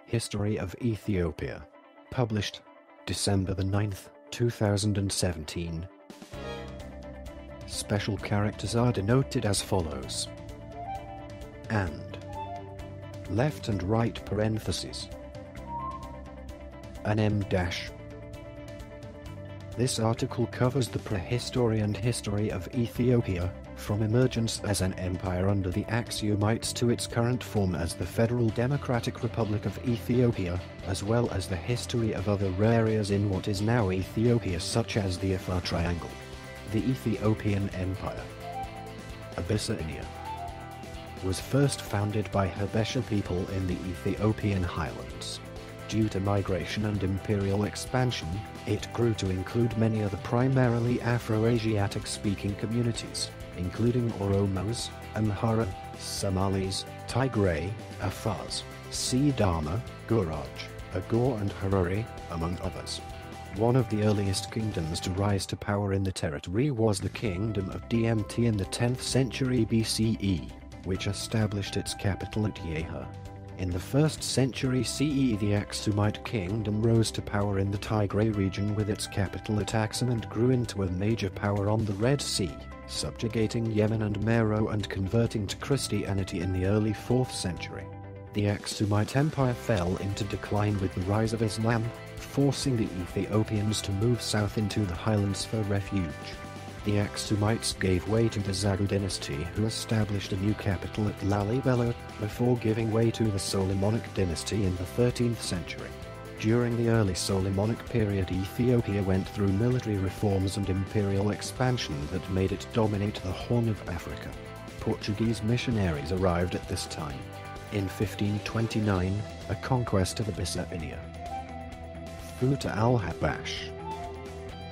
History of Ethiopia. Published December the 9th, 2017. Special characters are denoted as follows. And. Left and right parentheses. An M dash. This article covers the prehistory and history of Ethiopia, from emergence as an empire under the Axumites to its current form as the Federal Democratic Republic of Ethiopia, as well as the history of other areas in what is now Ethiopia such as the Afar Triangle. The Ethiopian Empire. Abyssinia was first founded by Habesha people in the Ethiopian highlands. Due to migration and imperial expansion, it grew to include many other primarily Afro-Asiatic-speaking communities, including Oromos, Amhara, Somalis, Tigray, Afars, Sidama, Guraj, Agor and Harari, among others. One of the earliest kingdoms to rise to power in the territory was the Kingdom of Dmt in the 10th century BCE, which established its capital at Yeha. In the 1st century CE, the Axumide Kingdom rose to power in the Tigray region with its capital at Axum and grew into a major power on the Red Sea, subjugating Yemen and Meroe and converting to Christianity in the early 4th century. The Axumite Empire fell into decline with the rise of Islam, forcing the Ethiopians to move south into the highlands for refuge. The Axumites gave way to the Zagu dynasty, who established a new capital at Lalibela, before giving way to the Solomonic dynasty in the 13th century. During the early Solomonic period, Ethiopia went through military reforms and imperial expansion that made it dominate the Horn of Africa. Portuguese missionaries arrived at this time. In 1529, a conquest of Abyssinia. Futa al-Habash.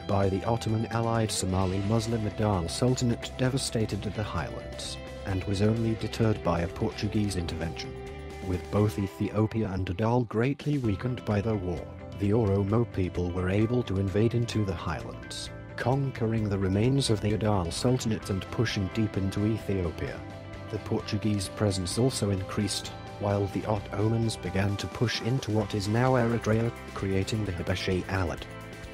By the Ottoman allied Somali Muslim Adal Sultanate devastated the highlands, and was only deterred by a Portuguese intervention. With both Ethiopia and Adal greatly weakened by the war, the Oromo people were able to invade into the highlands, conquering the remains of the Adal Sultanate and pushing deep into Ethiopia. The Portuguese presence also increased, while the Ottomans began to push into what is now Eritrea, creating the Habesha Alad.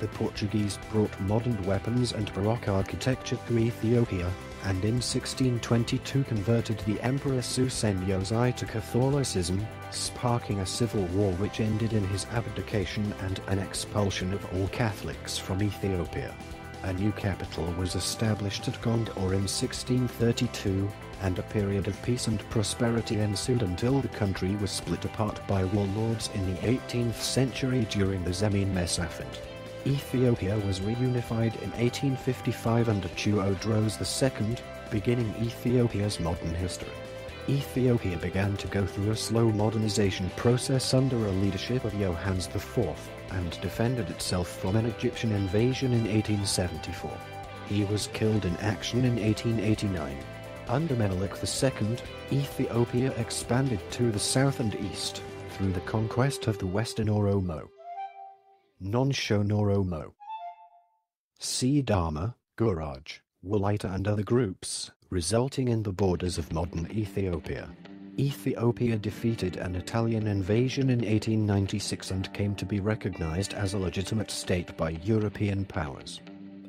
The Portuguese brought modern weapons and Baroque architecture to Ethiopia, and in 1622 converted the Emperor Susenyos to Catholicism, sparking a civil war which ended in his abdication and an expulsion of all Catholics from Ethiopia. A new capital was established at Gondorine in 1632, and a period of peace and prosperity ensued until the country was split apart by warlords in the 18th century during the Zemin Mesafint. Ethiopia was reunified in 1855 under Tewodros II, beginning Ethiopia's modern history. Ethiopia began to go through a slow modernization process under a leadership of Johannes IV, and defended itself from an Egyptian invasion in 1874. He was killed in action in 1889. Under Menelik II, Ethiopia expanded to the south and east, through the conquest of the western Oromo. Non-shown Oromo. Sidama, Guraj, Walaita and other groups, resulting in the borders of modern Ethiopia. Ethiopia defeated an Italian invasion in 1896 and came to be recognized as a legitimate state by European powers.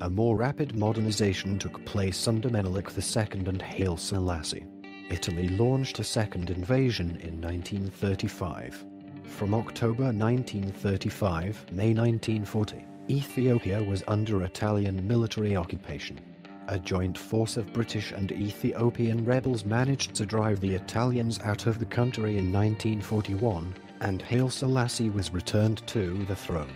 A more rapid modernization took place under Menelik II and Haile Selassie. Italy launched a second invasion in 1935. From October 1935 to May 1940, Ethiopia was under Italian military occupation. A joint force of British and Ethiopian rebels managed to drive the Italians out of the country in 1941, and Haile Selassie was returned to the throne.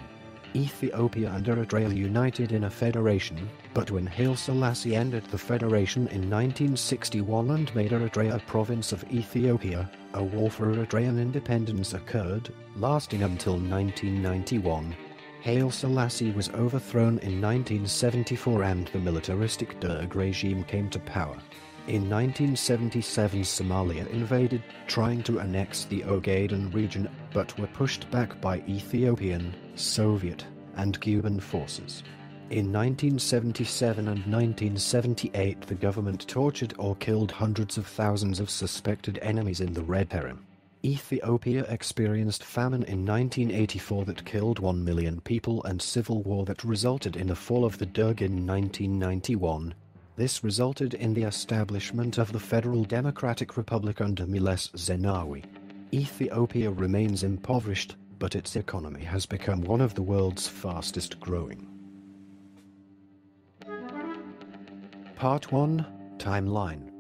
Ethiopia and Eritrea united in a federation, but when Haile Selassie ended the federation in 1961 and made Eritrea a province of Ethiopia, a war for Eritrean independence occurred, lasting until 1991. Haile Selassie was overthrown in 1974 and the militaristic Derg regime came to power. In 1977 Somalia invaded, trying to annex the Ogaden region, but were pushed back by Ethiopian, Soviet, and Cuban forces. In 1977 and 1978 the government tortured or killed hundreds of thousands of suspected enemies in the Red Terror. Ethiopia experienced famine in 1984 that killed 1 million people and civil war that resulted in the fall of the Derg in 1991. This resulted in the establishment of the Federal Democratic Republic under Meles Zenawi. Ethiopia remains impoverished, but its economy has become one of the world's fastest growing. Part 1. Timeline.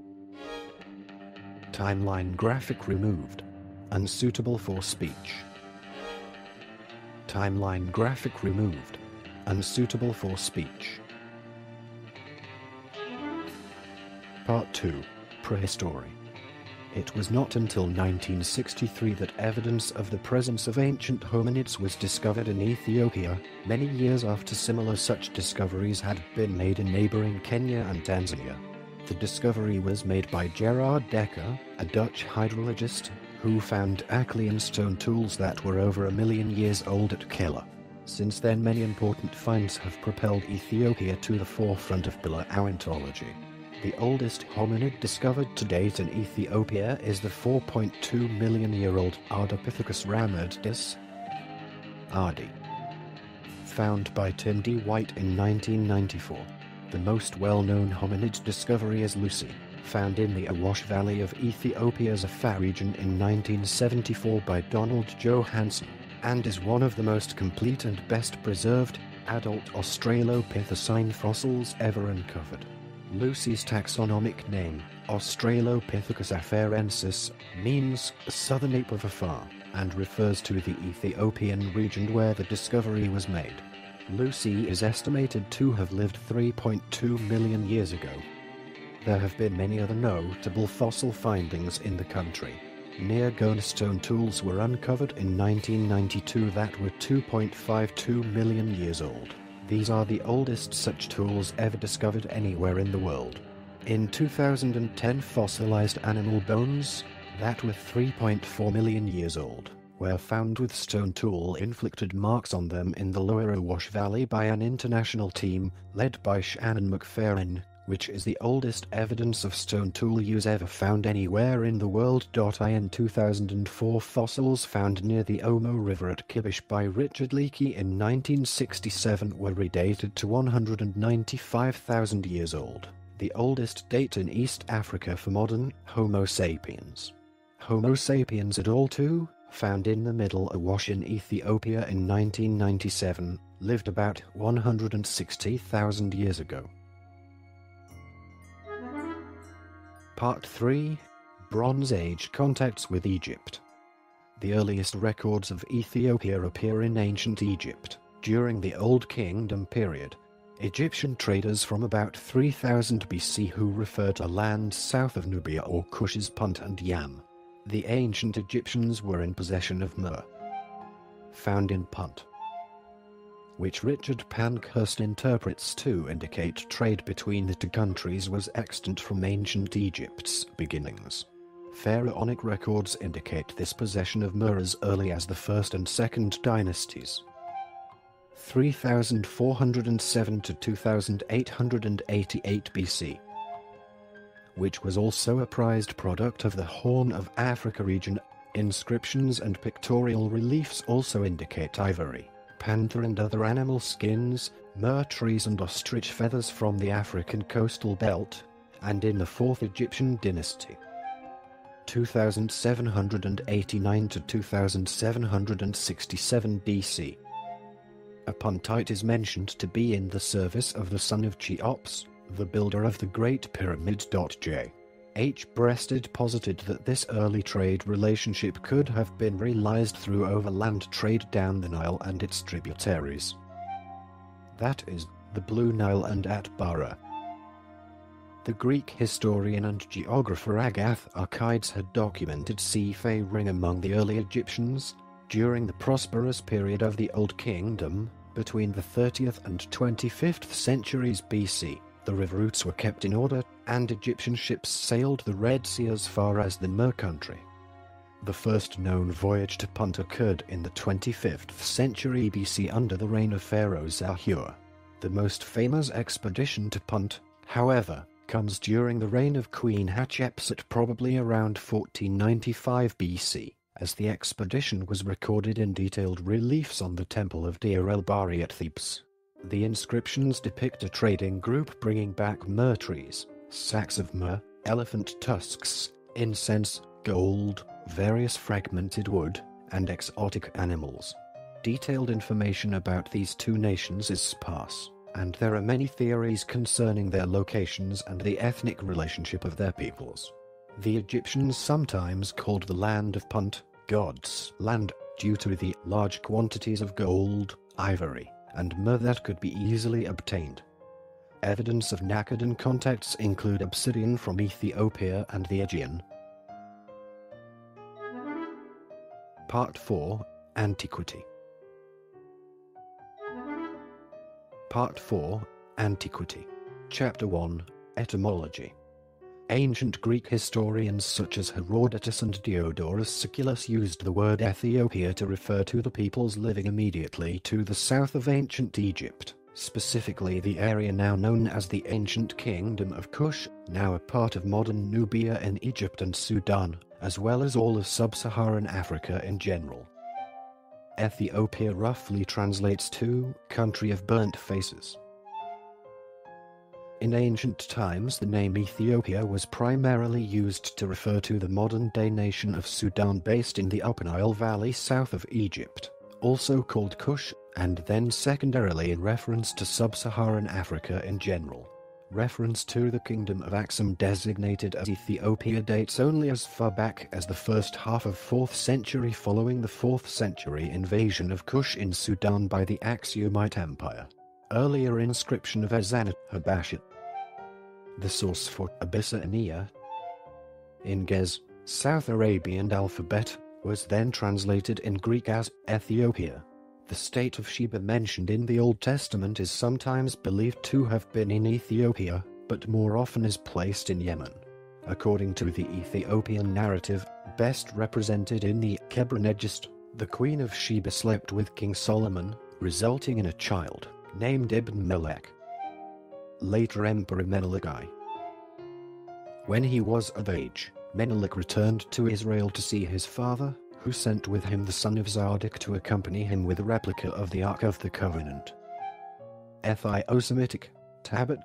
Timeline graphic removed. Unsuitable for speech. Timeline graphic removed. Unsuitable for speech. Part 2. Prehistory. It was not until 1963 that evidence of the presence of ancient hominids was discovered in Ethiopia, many years after similar such discoveries had been made in neighboring Kenya and Tanzania. The discovery was made by Gerard Decker, a Dutch hydrologist, who found Achlean stone tools that were over 1 million years old at Kela. Since then, many important finds have propelled Ethiopia to the forefront of paleontology. The oldest hominid discovered to date in Ethiopia is the 4.2 million year old Ardipithecus ramardus Ardi, found by Tim D. White in 1994. The most well-known hominid discovery is Lucy, found in the Awash Valley of Ethiopia's Afar region in 1974 by Donald Johanson, and is one of the most complete and best preserved adult Australopithecine fossils ever uncovered. Lucy's taxonomic name, Australopithecus afarensis, means southern ape of Afar, and refers to the Ethiopian region where the discovery was made. Lucy is estimated to have lived 3.2 million years ago. There have been many other notable fossil findings in the country. Neogone stone tools were uncovered in 1992 that were 2.52 million years old. These are the oldest such tools ever discovered anywhere in the world. In 2010, fossilized animal bones, that were 3.4 million years old, were found with stone tool-inflicted marks on them in the Lower Awash Valley by an international team led by Shannon McFerrin, which is the oldest evidence of stone tool use ever found anywhere in the world. In 2004, fossils found near the Omo River at Kibish by Richard Leakey in 1967 were redated to 195,000 years old, the oldest date in East Africa for modern Homo sapiens. Homo sapiens et al. Too, found in the Middle Awash in Ethiopia in 1997, lived about 160,000 years ago. Part 3. Bronze Age contacts with Egypt. The earliest records of Ethiopia appear in ancient Egypt, during the Old Kingdom period. Egyptian traders from about 3000 BC who refer to lands south of Nubia or Kush's Punt and Yam. The ancient Egyptians were in possession of myrrh, found in Punt, which Richard Pankhurst interprets to indicate trade between the two countries was extant from ancient Egypt's beginnings. Pharaonic records indicate this possession of myrrh as early as the 1st and 2nd dynasties, 3407 to 2888 BC, which was also a prized product of the Horn of Africa region. Inscriptions and pictorial reliefs also indicate ivory, panther and other animal skins, myrrh trees and ostrich feathers from the African coastal belt, and in the 4th Egyptian dynasty, 2789 to 2767 BC. A Puntite is mentioned to be in the service of the son of Cheops, the builder of the Great Pyramid. J. H. Breasted posited that this early trade relationship could have been realized through overland trade down the Nile and its tributaries. That is, the Blue Nile and Atbara. The Greek historian and geographer Agathocles had documented seafaring among the early Egyptians during the prosperous period of the Old Kingdom, between the 30th and 25th centuries BC. The river routes were kept in order, and Egyptian ships sailed the Red Sea as far as the Myrrh country. The first known voyage to Punt occurred in the 25th century BC under the reign of Pharaoh Zahur. The most famous expedition to Punt, however, comes during the reign of Queen Hatshepsut, probably around 1495 BC, as the expedition was recorded in detailed reliefs on the Temple of Deir el-Bahari at Thebes. The inscriptions depict a trading group bringing back myrrh trees, sacks of myrrh, elephant tusks, incense, gold, various fragmented wood, and exotic animals. Detailed information about these two nations is sparse, and there are many theories concerning their locations and the ethnic relationship of their peoples. The Egyptians sometimes called the land of Punt, God's land, due to the large quantities of gold, ivory, and myrrh that could be easily obtained. Evidence of Nakadan contacts include obsidian from Ethiopia and the Aegean. Part 4, Antiquity. Part 4, Antiquity. Chapter 1, Etymology. Ancient Greek historians such as Herodotus and Diodorus Siculus used the word Ethiopia to refer to the peoples living immediately to the south of ancient Egypt, specifically the area now known as the ancient Kingdom of Kush, now a part of modern Nubia in Egypt and Sudan, as well as all of sub-Saharan Africa in general. Ethiopia roughly translates to country of burnt faces. In ancient times, the name Ethiopia was primarily used to refer to the modern-day nation of Sudan based in the Upper Nile Valley south of Egypt, also called Kush, and then secondarily in reference to sub-Saharan Africa in general. Reference to the Kingdom of Axum designated as Ethiopia dates only as far back as the first half of 4th century following the 4th century invasion of Kush in Sudan by the Axumide Empire. Earlier inscription of Azanat Habashit. The source for Abyssinia in Gez, South Arabian alphabet, was then translated in Greek as Ethiopia. The state of Sheba mentioned in the Old Testament is sometimes believed to have been in Ethiopia, but more often is placed in Yemen. According to the Ethiopian narrative, best represented in the Kebra-Negist, the Queen of Sheba slept with King Solomon, resulting in a child named Ibn Melech. Later Emperor Menelik I. When he was of age, Menelik returned to Israel to see his father, who sent with him the son of Zadok to accompany him with a replica of the Ark of the Covenant. Ethio-Semitic, Tablet.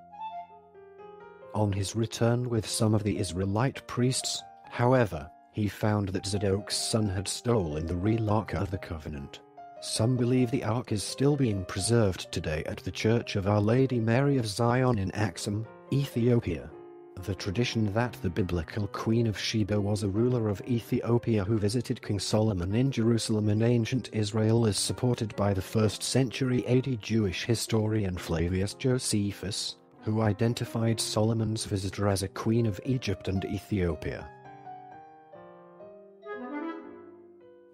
On his return with some of the Israelite priests, however, he found that Zadok's son had stolen the real Ark of the Covenant. Some believe the Ark is still being preserved today at the Church of Our Lady Mary of Zion in Axum, Ethiopia. The tradition that the biblical Queen of Sheba was a ruler of Ethiopia who visited King Solomon in Jerusalem in ancient Israel is supported by the 1st century AD Jewish historian Flavius Josephus, who identified Solomon's visitor as a queen of Egypt and Ethiopia.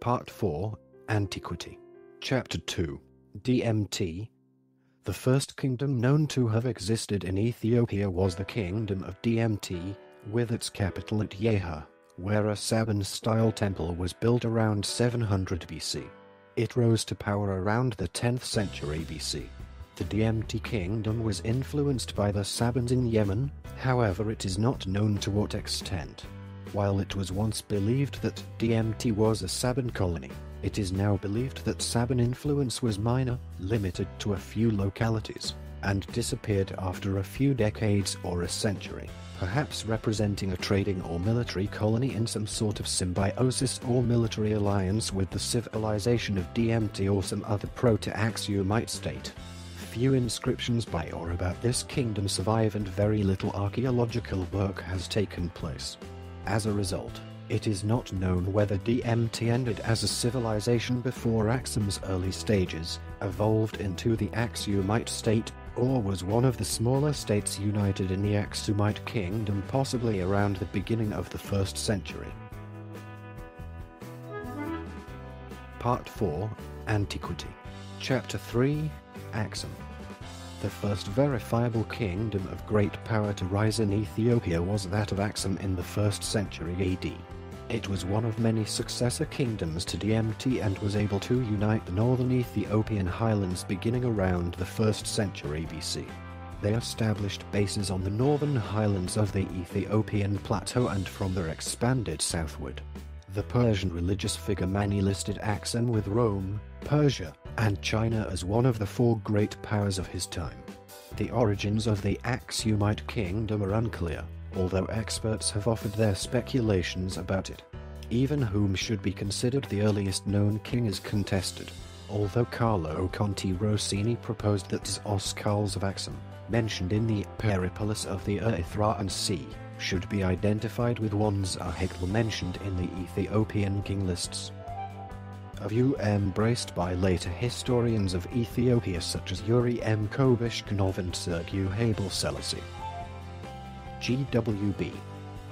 Part 4, Antiquity. Chapter 2, Dmt. The first kingdom known to have existed in Ethiopia was the Kingdom of Dmt, with its capital at Yeha, where a Saban-style temple was built around 700 BC. It rose to power around the 10th century BC. The Dmt Kingdom was influenced by the Sabans in Yemen, however it is not known to what extent. While it was once believed that Dmt was a Saban colony, it is now believed that Saban influence was minor, limited to a few localities, and disappeared after a few decades or a century, perhaps representing a trading or military colony in some sort of symbiosis or military alliance with the civilization of Dmt or some other proto-Axumite state. Few inscriptions by or about this kingdom survive and very little archaeological work has taken place. As a result, it is not known whether Dmt ended as a civilization before Axum's early stages, evolved into the Axumite state, or was one of the smaller states united in the Axumite kingdom possibly around the beginning of the 1st century. Part 4, Antiquity. Chapter 3, Axum. The first verifiable kingdom of great power to rise in Ethiopia was that of Axum in the 1st century AD. It was one of many successor kingdoms to Dmt and was able to unite the northern Ethiopian highlands beginning around the 1st century BC. They established bases on the northern highlands of the Ethiopian plateau and from there expanded southward. The Persian religious figure Mani listed Axum with Rome, Persia, and China as one of the four great powers of his time. The origins of the Axumide kingdom are unclear, although experts have offered their speculations about it. Even whom should be considered the earliest known king is contested, although Carlo Conti Rossini proposed that Oscars of Axum, mentioned in the Peripolis of the Erythraean Sea, should be identified with ones Hegel mentioned in the Ethiopian king lists. A view embraced by later historians of Ethiopia such as Yuri M. Kobishkinov and Sergiu Habil Selassie. GWB.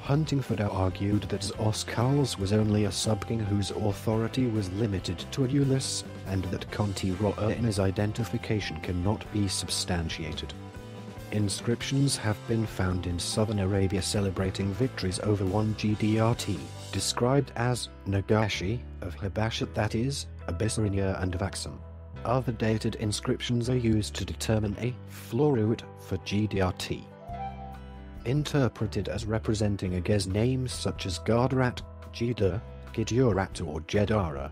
Huntingford argued that Oscars was only a sub-king whose authority was limited to a Ulyss, and that Conti Rossini's identification cannot be substantiated. Inscriptions have been found in southern Arabia celebrating victories over one Gdrt, described as Nagashi of Habashat, that is, Abyssinia, and of Axum. Other dated inscriptions are used to determine a floruit for Gdrt. Interpreted as representing Agez names such as Gardarat, Jida, Gidurat or Jedara.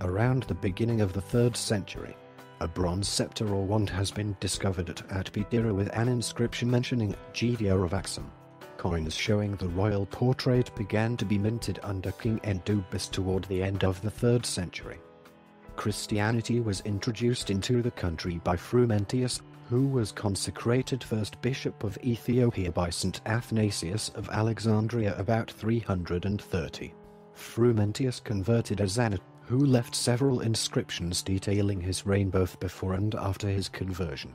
Around the beginning of the 3rd century, a bronze scepter or wand has been discovered at Atbidira with an inscription mentioning Gdia of Axum. Coins showing the royal portrait began to be minted under King Endubis toward the end of the 3rd century. Christianity was introduced into the country by Frumentius, who was consecrated first bishop of Ethiopia by St. Athanasius of Alexandria about 330. Frumentius converted Azanat, who left several inscriptions detailing his reign both before and after his conversion.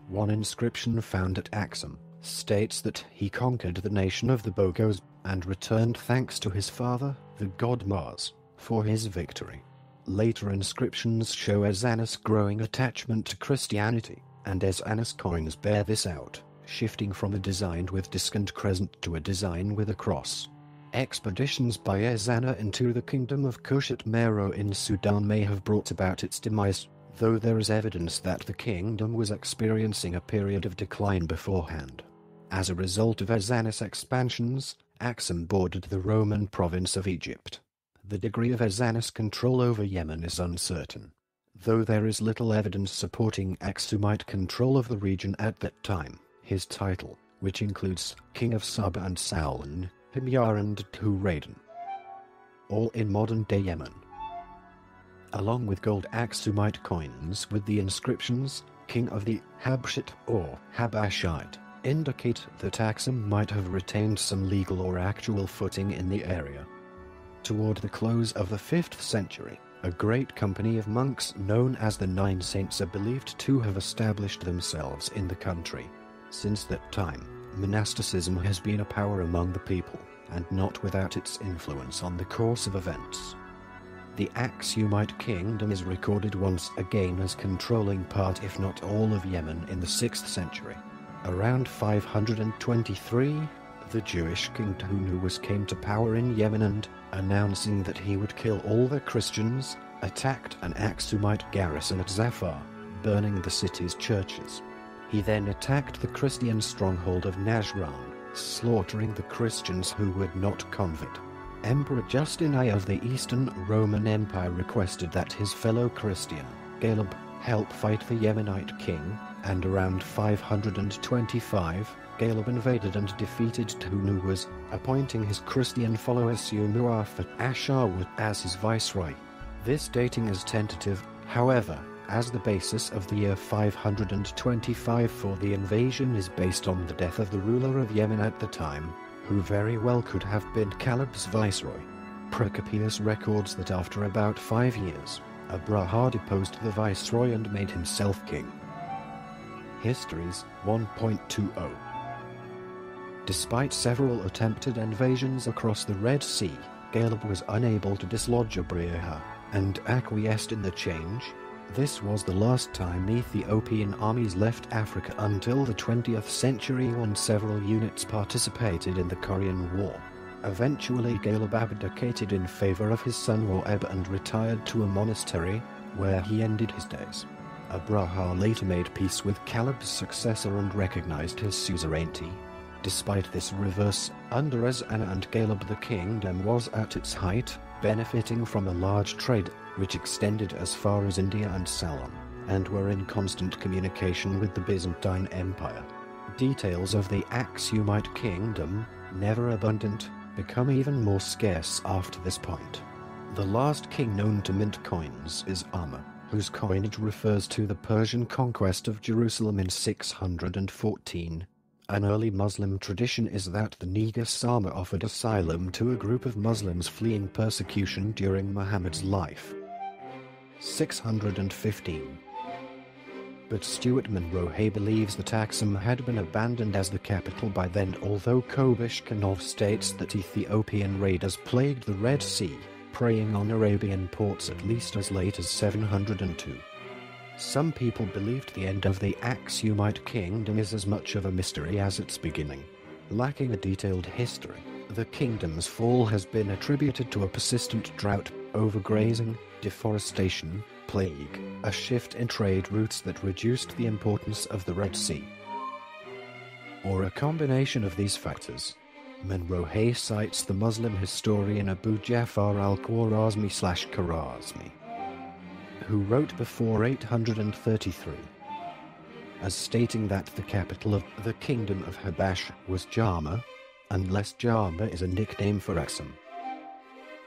One inscription found at Axum states that he conquered the nation of the Bogos, and returned thanks to his father, the god Mars, for his victory. Later inscriptions show Azanus' growing attachment to Christianity, and Azanus coins bear this out, shifting from a design with disk and crescent to a design with a cross. Expeditions by Ezana into the kingdom of Kush at Meroe in Sudan may have brought about its demise, though there is evidence that the kingdom was experiencing a period of decline beforehand. As a result of Ezana's expansions, Axum bordered the Roman province of Egypt. The degree of Ezana's control over Yemen is uncertain, though there is little evidence supporting Axumite control of the region at that time. His title, which includes King of Saba and Saulan, Himyar and Turaden, all in modern-day Yemen. Along with gold Axumite coins with the inscriptions, King of the Habshit or Habashite, indicate that Axum might have retained some legal or actual footing in the area. Toward the close of the 5th century, a great company of monks known as the Nine Saints are believed to have established themselves in the country. Since that time, monasticism has been a power among the people, and not without its influence on the course of events. The Axumite kingdom is recorded once again as controlling part if not all of Yemen in the 6th century. Around 523, the Jewish king Tunus came to power in Yemen and, announcing that he would kill all the Christians, attacked an Axumite garrison at Zafar, burning the city's churches. He then attacked the Christian stronghold of Najran, slaughtering the Christians who would not convert. Emperor Justin I of the Eastern Roman Empire requested that his fellow Christian, Caleb, help fight the Yemenite king, and around 525, Caleb invaded and defeated Tunus, appointing his Christian follower Sumuafat Asharwat as his viceroy. This dating is tentative, however, as the basis of the year 525 for the invasion is based on the death of the ruler of Yemen at the time, who very well could have been Caleb's viceroy. Procopius records that after about 5 years, Abraha deposed the viceroy and made himself king. Histories 1.20. Despite several attempted invasions across the Red Sea, Caleb was unable to dislodge Abraha, and acquiesced in the change. This was the last time Ethiopian armies left Africa until the 20th century when several units participated in the Korean War. Eventually Caleb abdicated in favor of his son Roeb and retired to a monastery, where he ended his days. Abraha later made peace with Caleb's successor and recognized his suzerainty. Despite this reverse, under Ezana and Caleb the kingdom was at its height, benefiting from a large trade, which extended as far as India and Ceylon, and were in constant communication with the Byzantine Empire. Details of the Axumide kingdom, never abundant, become even more scarce after this point. The last king known to mint coins is Armor, whose coinage refers to the Persian conquest of Jerusalem in 614. An early Muslim tradition is that the Negus Armor offered asylum to a group of Muslims fleeing persecution during Muhammad's life. 615. But Stuart Munro believes that Axum had been abandoned as the capital by then, although Kobishkanov states that Ethiopian raiders plagued the Red Sea, preying on Arabian ports at least as late as 702. Some people believed the end of the Axumide kingdom is as much of a mystery as its beginning. Lacking a detailed history, the kingdom's fall has been attributed to a persistent drought, overgrazing, deforestation, plague, a shift in trade routes that reduced the importance of the Red Sea, or a combination of these factors. Munro cites the Muslim historian Abu Jafar al-Khwarazmi/Kharazmi, who wrote before 833, as stating that the capital of the kingdom of Habash was Jama, unless Jama is a nickname for Axum.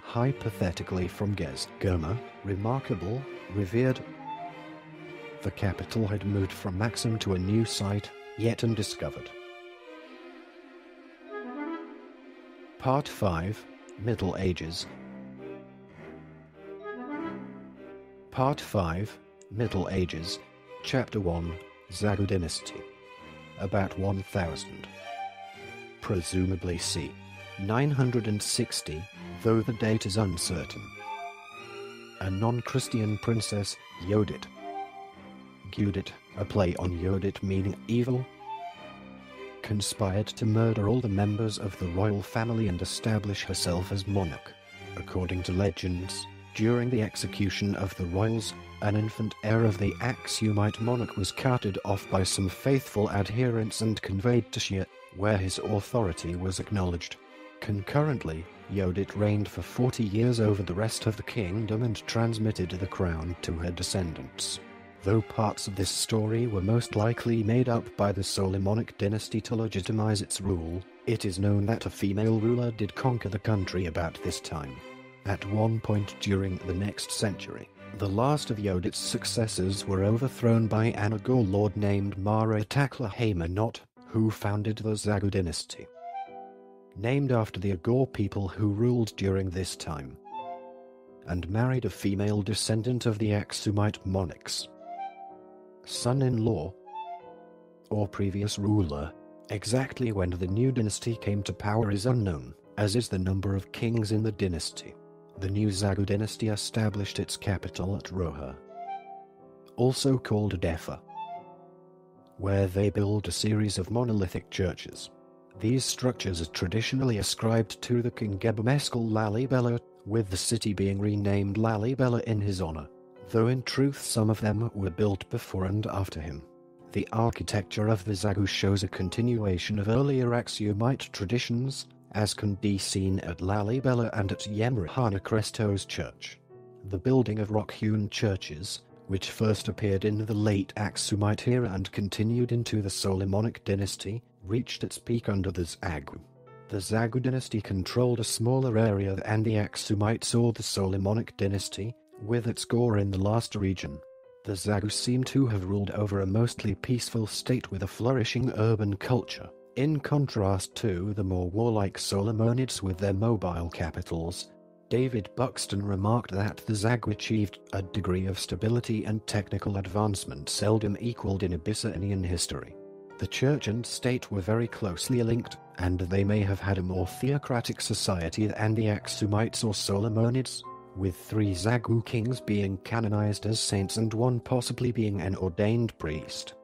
Hypothetically from Goma, remarkable, revered. The capital had moved from Axum to a new site, yet undiscovered. Part 5, Middle Ages. Part 5, Middle Ages, Chapter 1, Zagu Dynasty. About 1000. Presumably c. 960, though the date is uncertain. A non-Christian princess, Yodit. Gudit, a play on Yodit meaning evil, conspired to murder all the members of the royal family and establish herself as monarch. According to legends, during the execution of the royals, an infant heir of the Axumite monarch was carted off by some faithful adherents and conveyed to Shia, where his authority was acknowledged. Concurrently, Yodit reigned for 40 years over the rest of the kingdom and transmitted the crown to her descendants. Though parts of this story were most likely made up by the Solomonic dynasty to legitimize its rule, it is known that a female ruler did conquer the country about this time. At one point during the next century, the last of Yodit's successors were overthrown by an Agor lord named Mara Takla Haymanot, who founded the Zagu dynasty, named after the Agor people who ruled during this time, and married a female descendant of the Axumite monarchs. Son-in-law, or previous ruler. Exactly when the new dynasty came to power is unknown, as is the number of kings in the dynasty. The new Zagu dynasty established its capital at Roha, also called Defa, where they built a series of monolithic churches. These structures are traditionally ascribed to the king Gebumeskel Lalibela, with the city being renamed Lalibela in his honor, though in truth some of them were built before and after him. The architecture of the Zagu shows a continuation of earlier Axumite traditions, as can be seen at Lalibela and at Yemrahana Christos Church. The building of rock-hewn churches, which first appeared in the late Axumite era and continued into the Solomonic dynasty, reached its peak under the Zagu. The Zagu dynasty controlled a smaller area than the Axumites or the Solomonic dynasty, with its core in the last region. The Zagu seem to have ruled over a mostly peaceful state with a flourishing urban culture, in contrast to the more warlike Solomonids with their mobile capitals. David Buxton remarked that the Zagu achieved a degree of stability and technical advancement seldom equaled in Abyssinian history. The church and state were very closely linked, and they may have had a more theocratic society than the Axumites or Solomonids, with 3 Zagu kings being canonized as saints and one possibly being an ordained priest.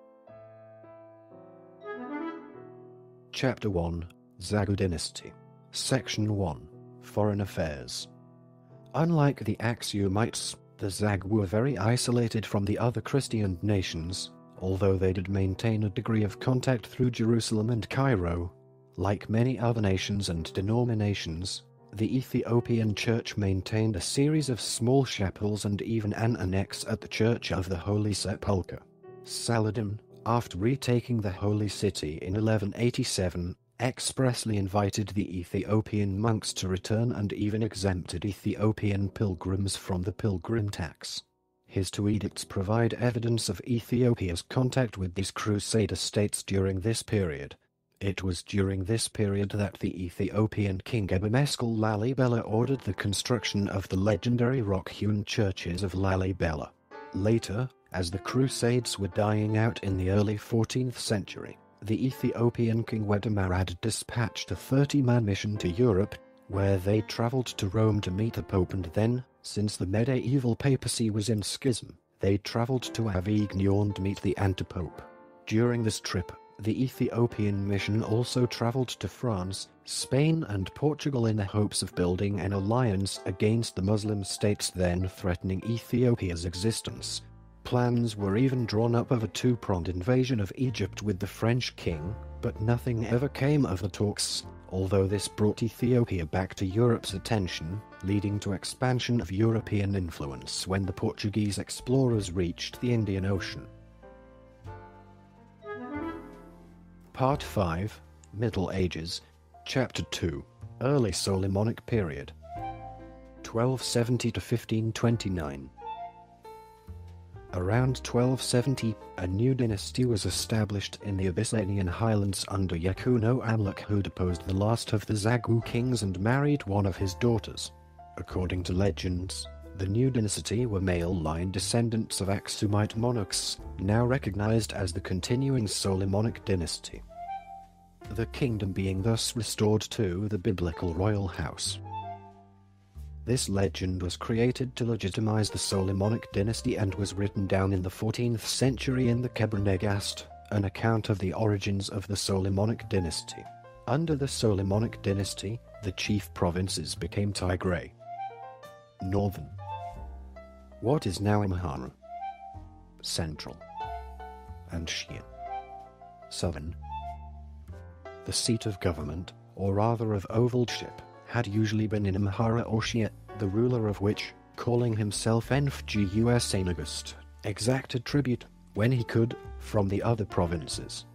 Chapter 1, Zagu Dynasty. Section 1, Foreign Affairs. Unlike the Axumites, the Zagu were very isolated from the other Christian nations, although they did maintain a degree of contact through Jerusalem and Cairo. Like many other nations and denominations, the Ethiopian Church maintained a series of small chapels and even an annex at the Church of the Holy Sepulchre. Saladin, after retaking the Holy City in 1187, expressly invited the Ethiopian monks to return and even exempted Ethiopian pilgrims from the pilgrim tax. His two edicts provide evidence of Ethiopia's contact with these crusader states during this period. It was during this period that the Ethiopian king Ebumeskel Lalibela ordered the construction of the legendary rock-hewn churches of Lalibela. Later, as the Crusades were dying out in the early 14th century, the Ethiopian king Wedemara dispatched a 30-man mission to Europe, where they traveled to Rome to meet the Pope, and then, since the medieval papacy was in schism, they traveled to Avignon to meet the antipope. During this trip, the Ethiopian mission also traveled to France, Spain and Portugal in the hopes of building an alliance against the Muslim states then threatening Ethiopia's existence. Plans were even drawn up of a two-pronged invasion of Egypt with the French king, but nothing ever came of the talks, although this brought Ethiopia back to Europe's attention, leading to expansion of European influence when the Portuguese explorers reached the Indian Ocean. Part 5, Middle Ages, Chapter 2, Early Solomonic Period, 1270 to 1529. Around 1270, a new dynasty was established in the Abyssinian highlands under Yakuno Amlak, who deposed the last of the Zagu kings and married one of his daughters. According to legends, the new dynasty were male-line descendants of Axumide monarchs, now recognized as the continuing Solomonic dynasty. The kingdom being thus restored to the biblical royal house. This legend was created to legitimize the Solomonic dynasty and was written down in the 14th century in the Kebra-Nagast, an account of the origins of the Solomonic dynasty. Under the Solomonic dynasty, the chief provinces became Tigray, Northern, what is now Amhara, Central, and Shia, Southern. The seat of government, or rather of overlordship, had usually been in Amhara or Shia, the ruler of which, calling himself Enfgus, exacted tribute, when he could, from the other provinces.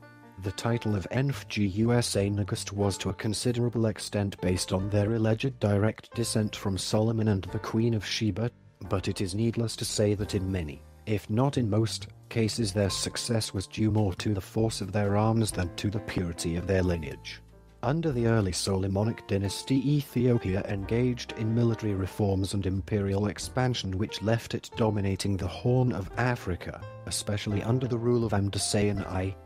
The title of Enfgus was to a considerable extent based on their alleged direct descent from Solomon and the Queen of Sheba, but it is needless to say that in many, if not in most, cases their success was due more to the force of their arms than to the purity of their lineage. Under the early Solomonic dynasty, Ethiopia engaged in military reforms and imperial expansion which left it dominating the Horn of Africa, especially under the rule of Amdsean I.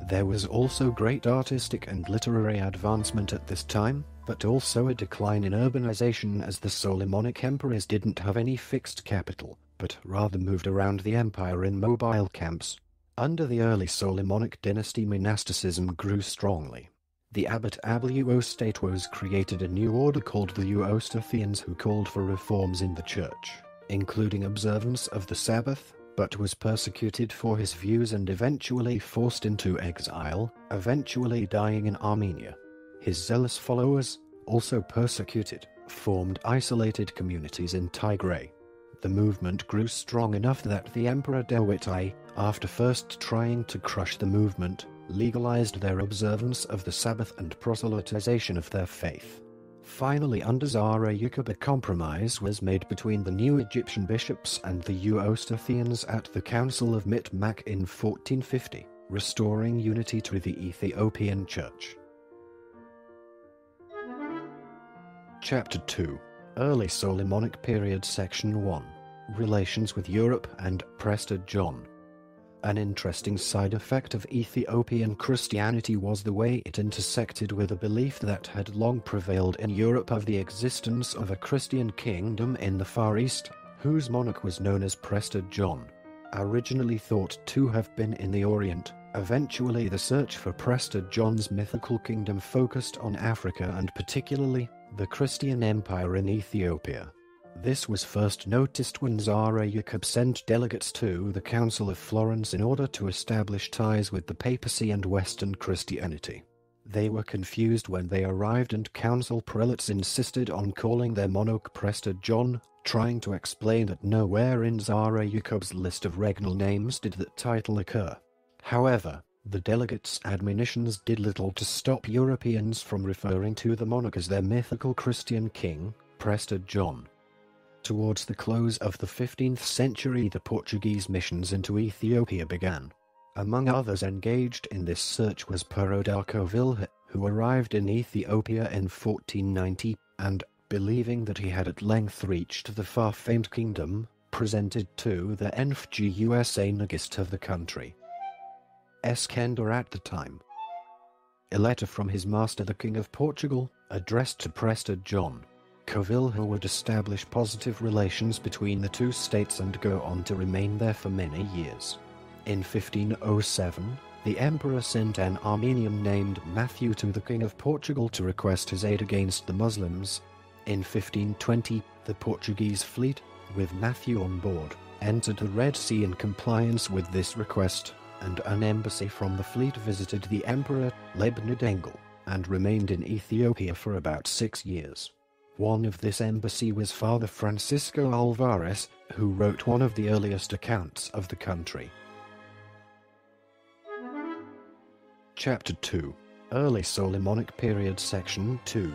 There was also great artistic and literary advancement at this time, but also a decline in urbanization as the Solomonic emperors didn't have any fixed capital, but rather moved around the empire in mobile camps. Under the early Solomonic dynasty, monasticism grew strongly. The abbot Abuostate was created a new order called the Eustathians, who called for reforms in the church, including observance of the Sabbath, but was persecuted for his views and eventually forced into exile, eventually dying in Armenia. His zealous followers, also persecuted, formed isolated communities in Tigray. The movement grew strong enough that the Emperor Dawit I, after first trying to crush the movement, legalized their observance of the Sabbath and proselytization of their faith. Finally, under Zara Yaqub, a compromise was made between the new Egyptian bishops and the Eustathians at the Council of Mitmak in 1450, restoring unity to the Ethiopian Church. Chapter 2, Early Solomonic Period, Section 1, Relations with Europe and Prester John. An interesting side effect of Ethiopian Christianity was the way it intersected with a belief that had long prevailed in Europe of the existence of a Christian kingdom in the Far East, whose monarch was known as Prester John. Originally thought to have been in the Orient, eventually the search for Prester John's mythical kingdom focused on Africa and particularly the Christian Empire in Ethiopia. This was first noticed when Zara Yaqub sent delegates to the Council of Florence in order to establish ties with the papacy and Western Christianity. They were confused when they arrived, and council prelates insisted on calling their monarch Prester John, trying to explain that nowhere in Zara Yacob's list of regnal names did that title occur. However, the delegates' admonitions did little to stop Europeans from referring to the monarch as their mythical Christian king, Prester John. Towards the close of the 15th century, the Portuguese missions into Ethiopia began. Among others engaged in this search was Pero Darko Vilha, who arrived in Ethiopia in 1490, and, believing that he had at length reached the far-famed kingdom, presented to the Enfgusa Mengistu of the country. Eskender at the time. A letter from his master the King of Portugal, addressed to Prester John Covilha, would establish positive relations between the two states and go on to remain there for many years. In 1507, the emperor sent an Armenian named Matthew to the King of Portugal to request his aid against the Muslims. In 1520, the Portuguese fleet, with Matthew on board, entered the Red Sea in compliance with this request, and an embassy from the fleet visited the emperor, Lebnedengel, and remained in Ethiopia for about 6 years. One of this embassy was Father Francisco Alvarez, who wrote one of the earliest accounts of the country. Chapter 2. Early Solomonic Period. Section 2.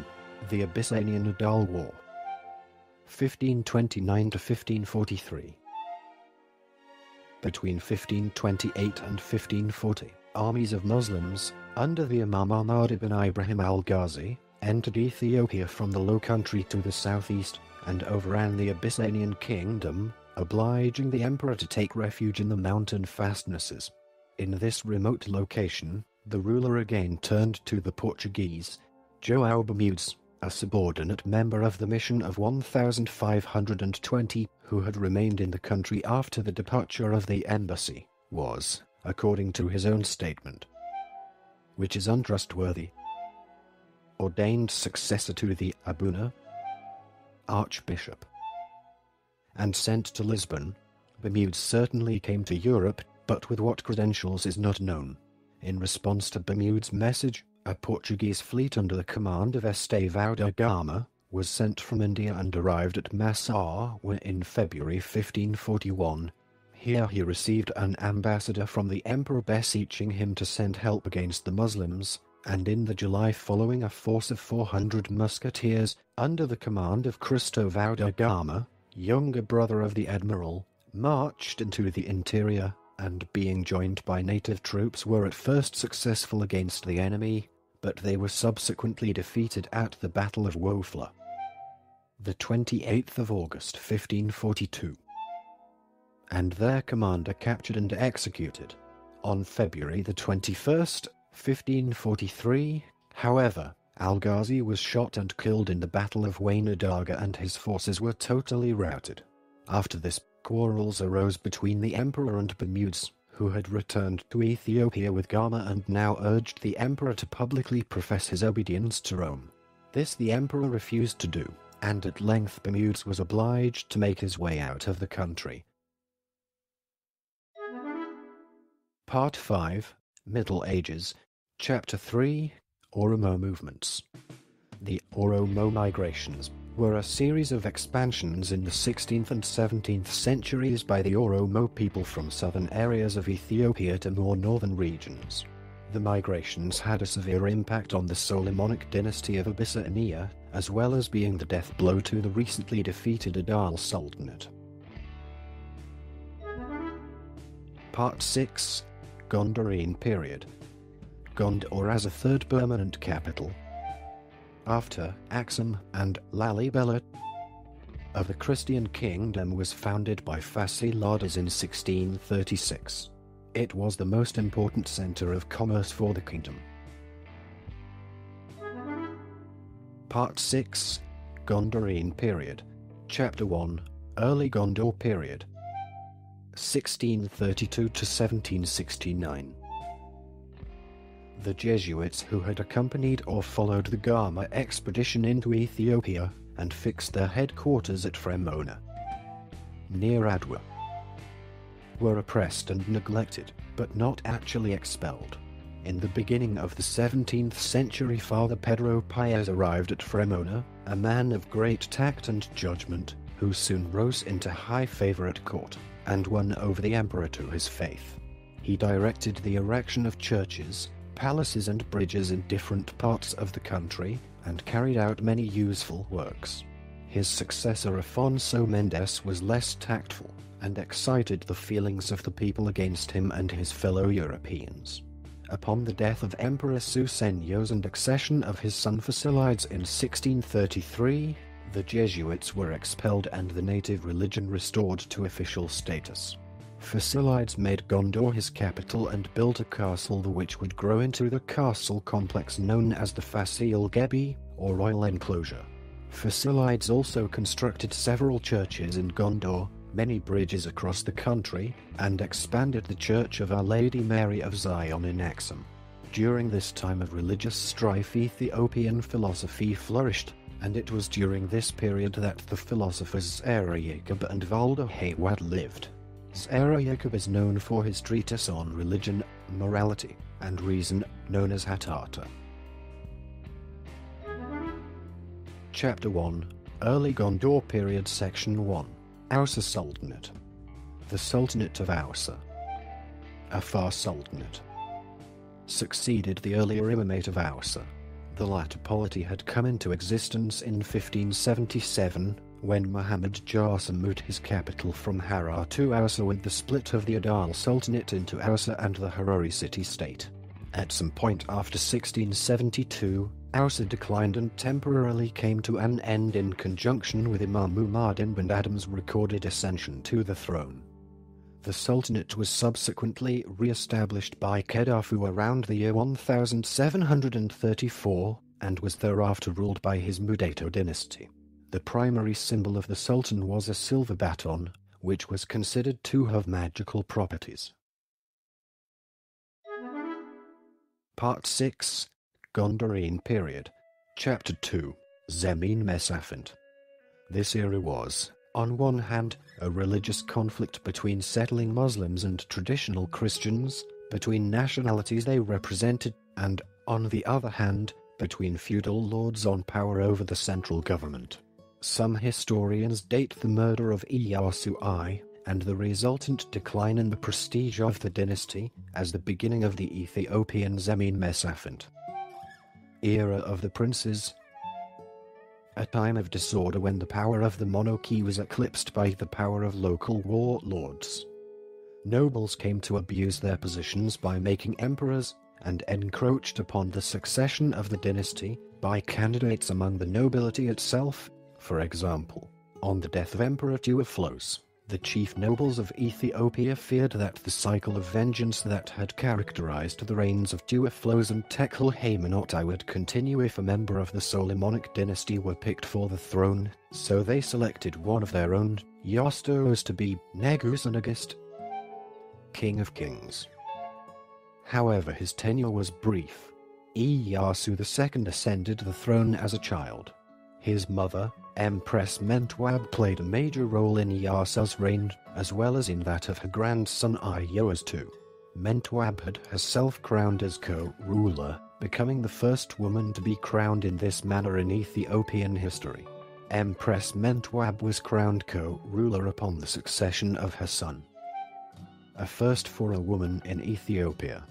The Abyssinian-Adal War. 1529 to 1543. Between 1528 and 1540, armies of Muslims, under the Imam Ahmad ibn Ibrahim al-Ghazi, entered Ethiopia from the Low Country to the southeast, and overran the Abyssinian Kingdom, obliging the emperor to take refuge in the mountain fastnesses. In this remote location, the ruler again turned to the Portuguese, João Bermudes, a subordinate member of the mission of 1,520, who had remained in the country after the departure of the embassy, was, according to his own statement, which is untrustworthy, ordained successor to the Abuna, archbishop, and sent to Lisbon. Bermudes certainly came to Europe, but with what credentials is not known. In response to Bermudes' message, a Portuguese fleet under the command of Estevão da Gama was sent from India and arrived at Massar in February 1541. Here he received an ambassador from the emperor beseeching him to send help against the Muslims, and in the July following, a force of 400 musketeers, under the command of Cristóvão da Gama, younger brother of the admiral, marched into the interior, and being joined by native troops were at first successful against the enemy, but they were subsequently defeated at the Battle of Wofla, the 28th of August 1542, and their commander captured and executed. On February the 21st, 1543, however, Al-Ghazi was shot and killed in the Battle of Wainadaga, and his forces were totally routed. After this, quarrels arose between the emperor and Bermudes, who had returned to Ethiopia with Gama and now urged the emperor to publicly profess his obedience to Rome. This the emperor refused to do, and at length Bermudes was obliged to make his way out of the country. Part 5. Middle Ages. Chapter 3. Oromo Movements. The Oromo migrations were a series of expansions in the 16th and 17th centuries by the Oromo people from southern areas of Ethiopia to more northern regions. The migrations had a severe impact on the Solomonic dynasty of Abyssinia, as well as being the death blow to the recently defeated Adal Sultanate. Part 6. Gondorine Period. Gondor as a third permanent capital, after Axum and Lalibela, of the Christian kingdom, was founded by Fasciladas in 1636. It was the most important center of commerce for the kingdom. Part 6. Gondorine Period. Chapter 1. Early Gondor Period. 1632 to 1769. The Jesuits who had accompanied or followed the Gama expedition into Ethiopia and fixed their headquarters at Fremona, near Adwa, were oppressed and neglected, but not actually expelled. In the beginning of the 17th century, Father Pedro Paez arrived at Fremona, a man of great tact and judgment, who soon rose into high favor at court, and won over the emperor to his faith. He directed the erection of churches, palaces and bridges in different parts of the country, and carried out many useful works. His successor Afonso Mendes was less tactful, and excited the feelings of the people against him and his fellow Europeans. Upon the death of Emperor Susenyos and accession of his son Fasilides in 1633, the Jesuits were expelled and the native religion restored to official status. Fasilides made Gondor his capital and built a castle which would grow into the castle complex known as the Facile Gebi, or Royal Enclosure. Fasilides also constructed several churches in Gondor, many bridges across the country, and expanded the Church of Our Lady Mary of Zion in Axum. During this time of religious strife, Ethiopian philosophy flourished, and it was during this period that the philosophers Zara Yacob and Valdo Hayward lived. Zara Yacob is known for his treatise on religion, morality, and reason, known as Hatata. Chapter 1, Early Gondor Period, Section 1. Ausa Sultanate. The Sultanate of Ausa, Afar Sultanate, succeeded the earlier Imamate of Ausa. The latter polity had come into existence in 1577, when Muhammad Jassim moved his capital from Harar to Ausa with the split of the Adal Sultanate into Ausa and the Harari city-state. At some point after 1672, Ausa declined and temporarily came to an end in conjunction with Imam Muhammad bin Adam's recorded ascension to the throne. The Sultanate was subsequently re-established by Kedafu around the year 1734, and was thereafter ruled by his Mudato dynasty. The primary symbol of the Sultan was a silver baton, which was considered to have magical properties. Part 6, Gondorine Period. Chapter 2, Zemin Mesafint. This era was, on one hand, a religious conflict between settling Muslims and traditional Christians, between nationalities they represented, and, on the other hand, between feudal lords on power over the central government. Some historians date the murder of Iyasu I, and the resultant decline in the prestige of the dynasty, as the beginning of the Ethiopian Zemin Mesafint. Era of the Princes. A time of disorder when the power of the monarchy was eclipsed by the power of local warlords. Nobles came to abuse their positions by making emperors, and encroached upon the succession of the dynasty by candidates among the nobility itself. For example, on the death of Emperor Tewophilos, the chief nobles of Ethiopia feared that the cycle of vengeance that had characterized the reigns of Tewophilos and Tekel Haymanot would continue if a member of the Solomonic dynasty were picked for the throne, so they selected one of their own, Iastos, to be Negusanagist, King of Kings. However, his tenure was brief. Iyasu II ascended the throne as a child. His mother, Empress Mentwab, played a major role in Iyasu's reign, as well as in that of her grandson Iyos II. Mentwab had herself crowned as co-ruler, becoming the first woman to be crowned in this manner in Ethiopian history. Empress Mentwab was crowned co-ruler upon the succession of her son. A first for a woman in Ethiopia.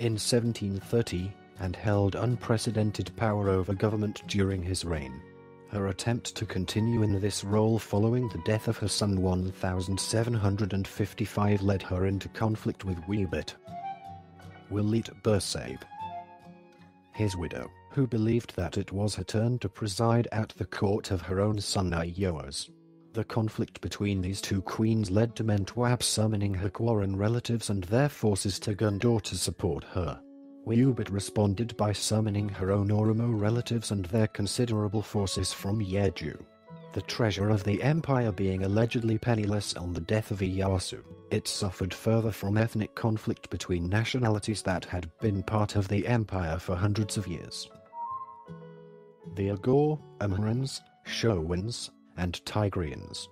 In 1730, and held unprecedented power over government during his reign. Her attempt to continue in this role following the death of her son 1755 led her into conflict with Wilit Bursabe, his widow, who believed that it was her turn to preside at the court of her own son Ios. The conflict between these two queens led to Mentwab summoning her Quarren relatives and their forces to Gondor to support her. Wiubit responded by summoning her own Oromo relatives and their considerable forces from Yeju. The treasure of the empire being allegedly penniless on the death of Iyasu, it suffered further from ethnic conflict between nationalities that had been part of the empire for hundreds of years. The Agor, Amharans, Showans, and Tigrians,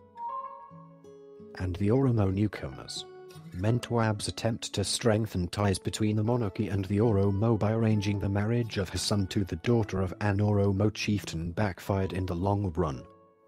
and the Oromo newcomers. Mentwab's attempt to strengthen ties between the monarchy and the Oromo by arranging the marriage of his son to the daughter of an Oromo chieftain backfired in the long run.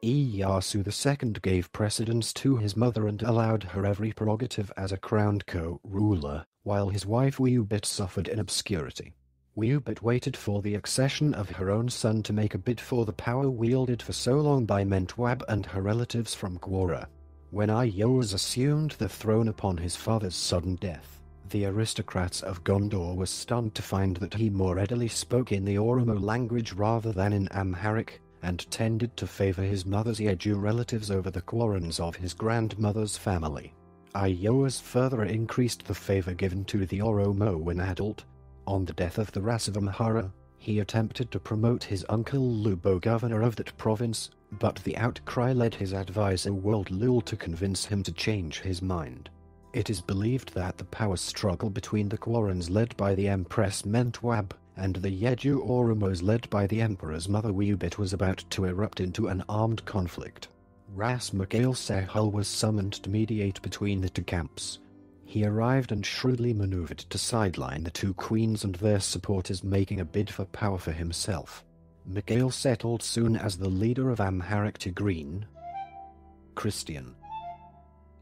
Iyasu II gave precedence to his mother and allowed her every prerogative as a crowned co-ruler, while his wife Wiubit suffered in obscurity. Wiubit waited for the accession of her own son to make a bid for the power wielded for so long by Mentwab and her relatives from Quora. When Iyasu assumed the throne upon his father's sudden death, the aristocrats of Gondor were stunned to find that he more readily spoke in the Oromo language rather than in Amharic, and tended to favor his mother's Yeju relatives over the Quarrons of his grandmother's family. Iyasu further increased the favor given to the Oromo when adult. On the death of the Ras of Amhara, he attempted to promote his uncle Lubo governor of that province, but the outcry led his advisor World Lul to convince him to change his mind. It is believed that the power struggle between the Quarrons led by the Empress Mentwab and the Yeju Oromos led by the Emperor's mother Wiubit was about to erupt into an armed conflict. Ras Mikhail Sehul was summoned to mediate between the two camps. He arrived and shrewdly maneuvered to sideline the two queens and their supporters, making a bid for power for himself. Mikhail settled soon as the leader of Amharic Tigrinya Christian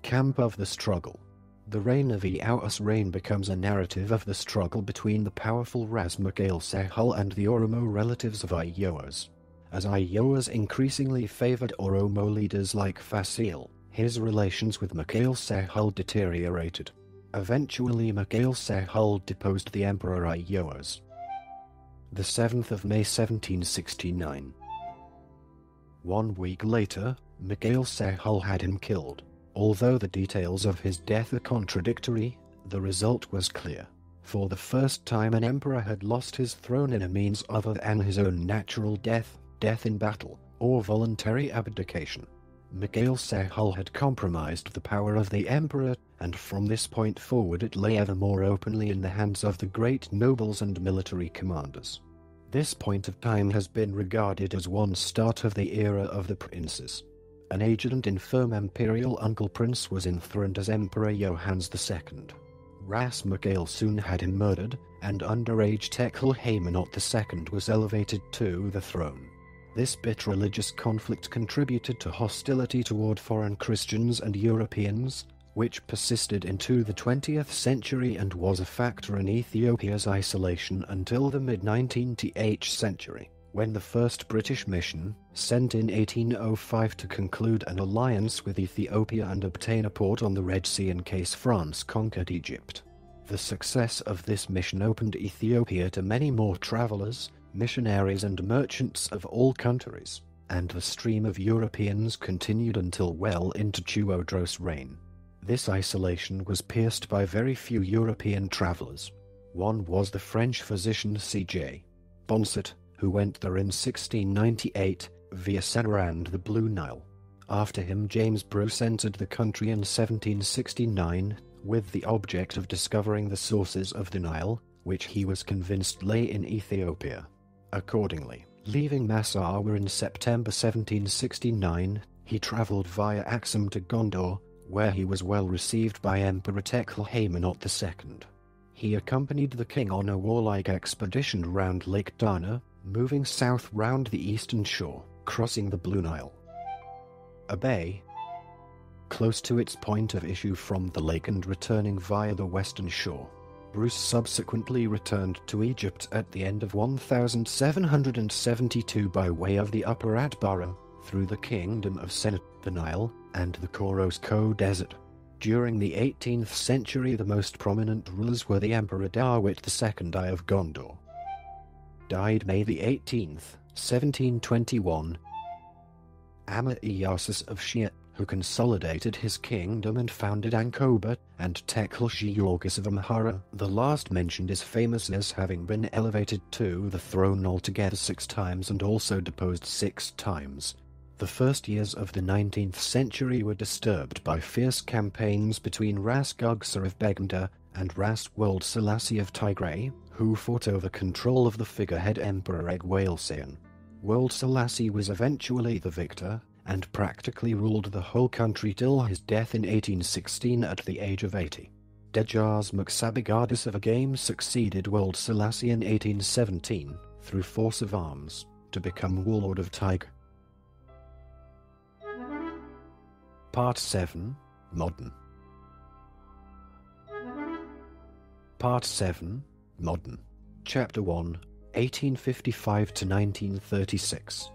camp of the struggle. The reign of Iyao's reign becomes a narrative of the struggle between the powerful Ras Mikhail Sehul and the Oromo relatives of Iyao's. As Iyao's increasingly favored Oromo leaders like Fasil, his relations with Mikhail Sehul deteriorated. Eventually Mikhail Sehul deposed the Emperor Iyao's. The 7th of May 1769. 1 week later, Mikhail Sehul had him killed. Although the details of his death are contradictory, the result was clear. For the first time an emperor had lost his throne in a means other than his own natural death, death in battle, or voluntary abdication. Mikhail Sehul had compromised the power of the emperor, and from this point forward it lay ever more openly in the hands of the great nobles and military commanders. This point of time has been regarded as one start of the era of the princes. An aged and infirm imperial uncle prince was enthroned as Emperor Johannes II. Ras Mikhail soon had him murdered, and underage Tekle Haymanot II was elevated to the throne. This bitter religious conflict contributed to hostility toward foreign Christians and Europeans, which persisted into the 20th century and was a factor in Ethiopia's isolation until the mid-19th century, when the first British mission, sent in 1805 to conclude an alliance with Ethiopia and obtain a port on the Red Sea in case France conquered Egypt. The success of this mission opened Ethiopia to many more travelers, missionaries and merchants of all countries, and the stream of Europeans continued until well into Tewodros' reign. This isolation was pierced by very few European travelers. One was the French physician C.J. Bonset, who went there in 1698, via Sennar and the Blue Nile. After him James Bruce entered the country in 1769, with the object of discovering the sources of the Nile, which he was convinced lay in Ethiopia. Accordingly, leaving Massawa in September 1769, he travelled via Axum to Gondor, where he was well received by Emperor Tekle Haymanot II. He accompanied the king on a warlike expedition round Lake Dana, moving south round the eastern shore, crossing the Blue Nile. A bay, close to its point of issue from the lake and returning via the western shore. Bruce subsequently returned to Egypt at the end of 1772 by way of the Upper Atbara, through the Kingdom of Sennaar, the Nile, and the Korosko Desert. During the 18th century the most prominent rulers were the Emperor Dawit II I of Gondor. Died May 18, 1721. Iyasus of Shia, who consolidated his kingdom and founded Ankoba, and Tekle-Giyorgis of Amhara. The last mentioned is famous as having been elevated to the throne altogether 6 times and also deposed 6 times. The first years of the 19th century were disturbed by fierce campaigns between Ras Gugsa of Beganda and Ras World Selassie of Tigray, who fought over control of the figurehead Emperor Egwalesian. World Selassie was eventually the victor, and practically ruled the whole country till his death in 1816 at the age of 80. Dejazmak Sabigadis of Agame succeeded Wold Selassie in 1817, through force of arms, to become warlord of Tigray. Part 7, Modern. Part 7, Modern. Chapter 1, 1855 to 1936.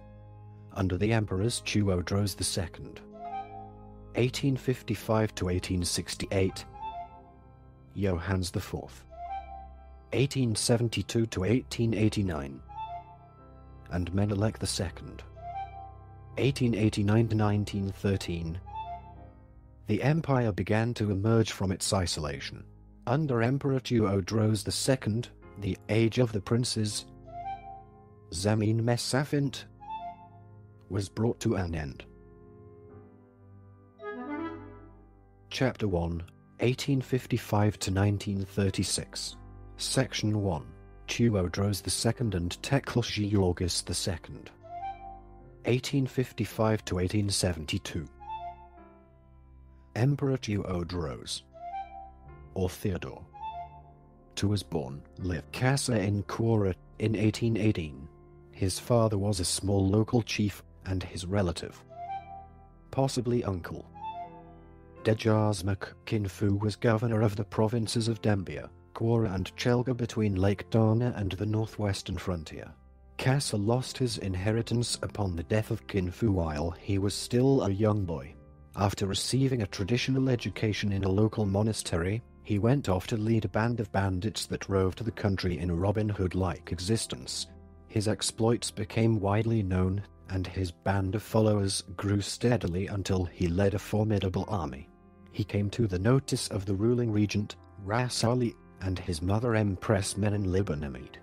Under the Emperors Tewodros II. 1855 to 1868. Johannes IV. 1872 to 1889. And Menelik II. 1889 to 1913. The empire began to emerge from its isolation. Under Emperor Tewodros II, the Age of the Princes, Zemin Mesafint, was brought to an end. Chapter 1, 1855 to 1936. Section 1. Tewodros II and Teklshi Georgis II. 1855 to 1872. Emperor Tewodros, or Theodore II, was born, lived Kassa in Kora, in 1818. His father was a small local chief, and his relative, possibly uncle, Dejazmak Kinfu, was governor of the provinces of Dembia, Kora and Chelga between Lake Dana and the northwestern frontier. Kassa lost his inheritance upon the death of Kinfu while he was still a young boy. After receiving a traditional education in a local monastery, he went off to lead a band of bandits that roved the country in a Robin Hood-like existence. His exploits became widely known, and his band of followers grew steadily until he led a formidable army. He came to the notice of the ruling regent, Ras Ali, and his mother Empress Menenlibenamide,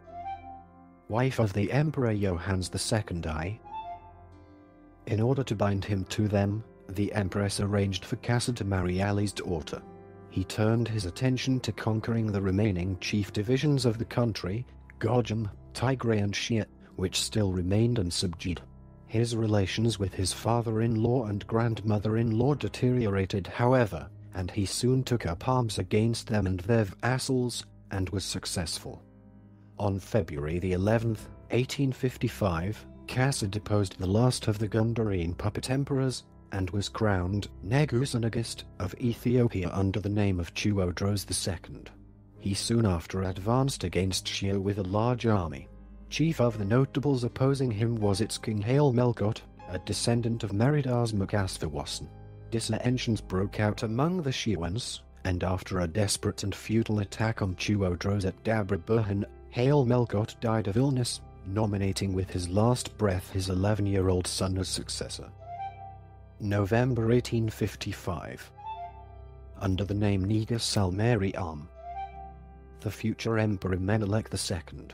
wife of the Emperor Johannes II. In order to bind him to them, the Empress arranged for Kassa to marry Ali's daughter. He turned his attention to conquering the remaining chief divisions of the country, Gojam, Tigray and Shia, which still remained unsubdued. His relations with his father-in-law and grandmother-in-law deteriorated, however, and he soon took up arms against them and their vassals, and was successful. On February the 11th, 1855, Kassa deposed the last of the Gondorine puppet emperors, and was crowned Negus of Ethiopia under the name of Tewodros II. He soon after advanced against Shia with a large army. Chief of the notables opposing him was its king Haile Melkot, a descendant of Meridas Magasfawasan. Dissensions broke out among the Shiwans, and after a desperate and futile attack on Tewodros at Dabra Burhan, Haile Melkot died of illness, nominating with his last breath his 11-year-old son as successor. November 1855. Under the name Negus Salmeri Am, the future Emperor Menelik II.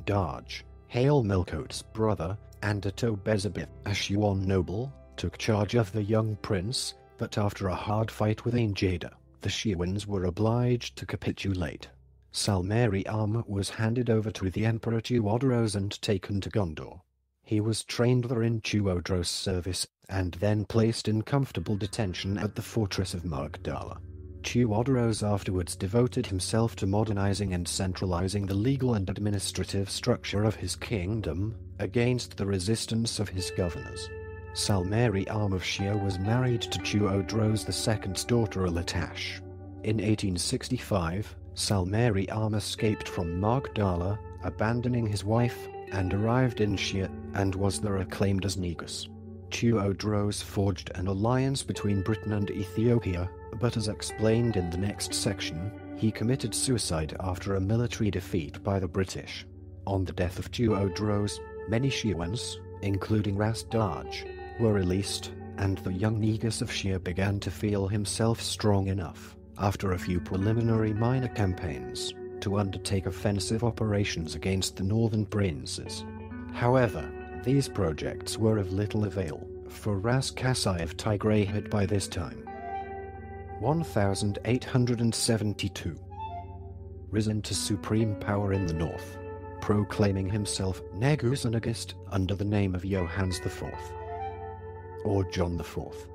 Daj, Haile Melkot's brother, and Atobezabith, a Shiwan noble, took charge of the young prince, but after a hard fight with Ainjada, the Shiwans were obliged to capitulate. Salmeri Am was handed over to the Emperor Tewodros and taken to Gondor. He was trained there in Tewodros' service, and then placed in comfortable detention at the fortress of Magdala. Tewodros afterwards devoted himself to modernizing and centralizing the legal and administrative structure of his kingdom, against the resistance of his governors. Salmeri Am of Shia was married to Tewodros II's daughter Alatash. In 1865, Salmeri Am escaped from Magdala, abandoning his wife, and arrived in Shia, and was there acclaimed as Negus. Tewodros forged an alliance between Britain and Ethiopia, but as explained in the next section, he committed suicide after a military defeat by the British. On the death of Tewodros, many Shiwans, including Ras Daj, were released, and the young Negus of Shia began to feel himself strong enough, after a few preliminary minor campaigns, to undertake offensive operations against the northern princes. However, these projects were of little avail, for Ras Kasai of Tigray had by this time 1872 risen to supreme power in the north, proclaiming himself Negus under the name of Johannes IV. or John IV.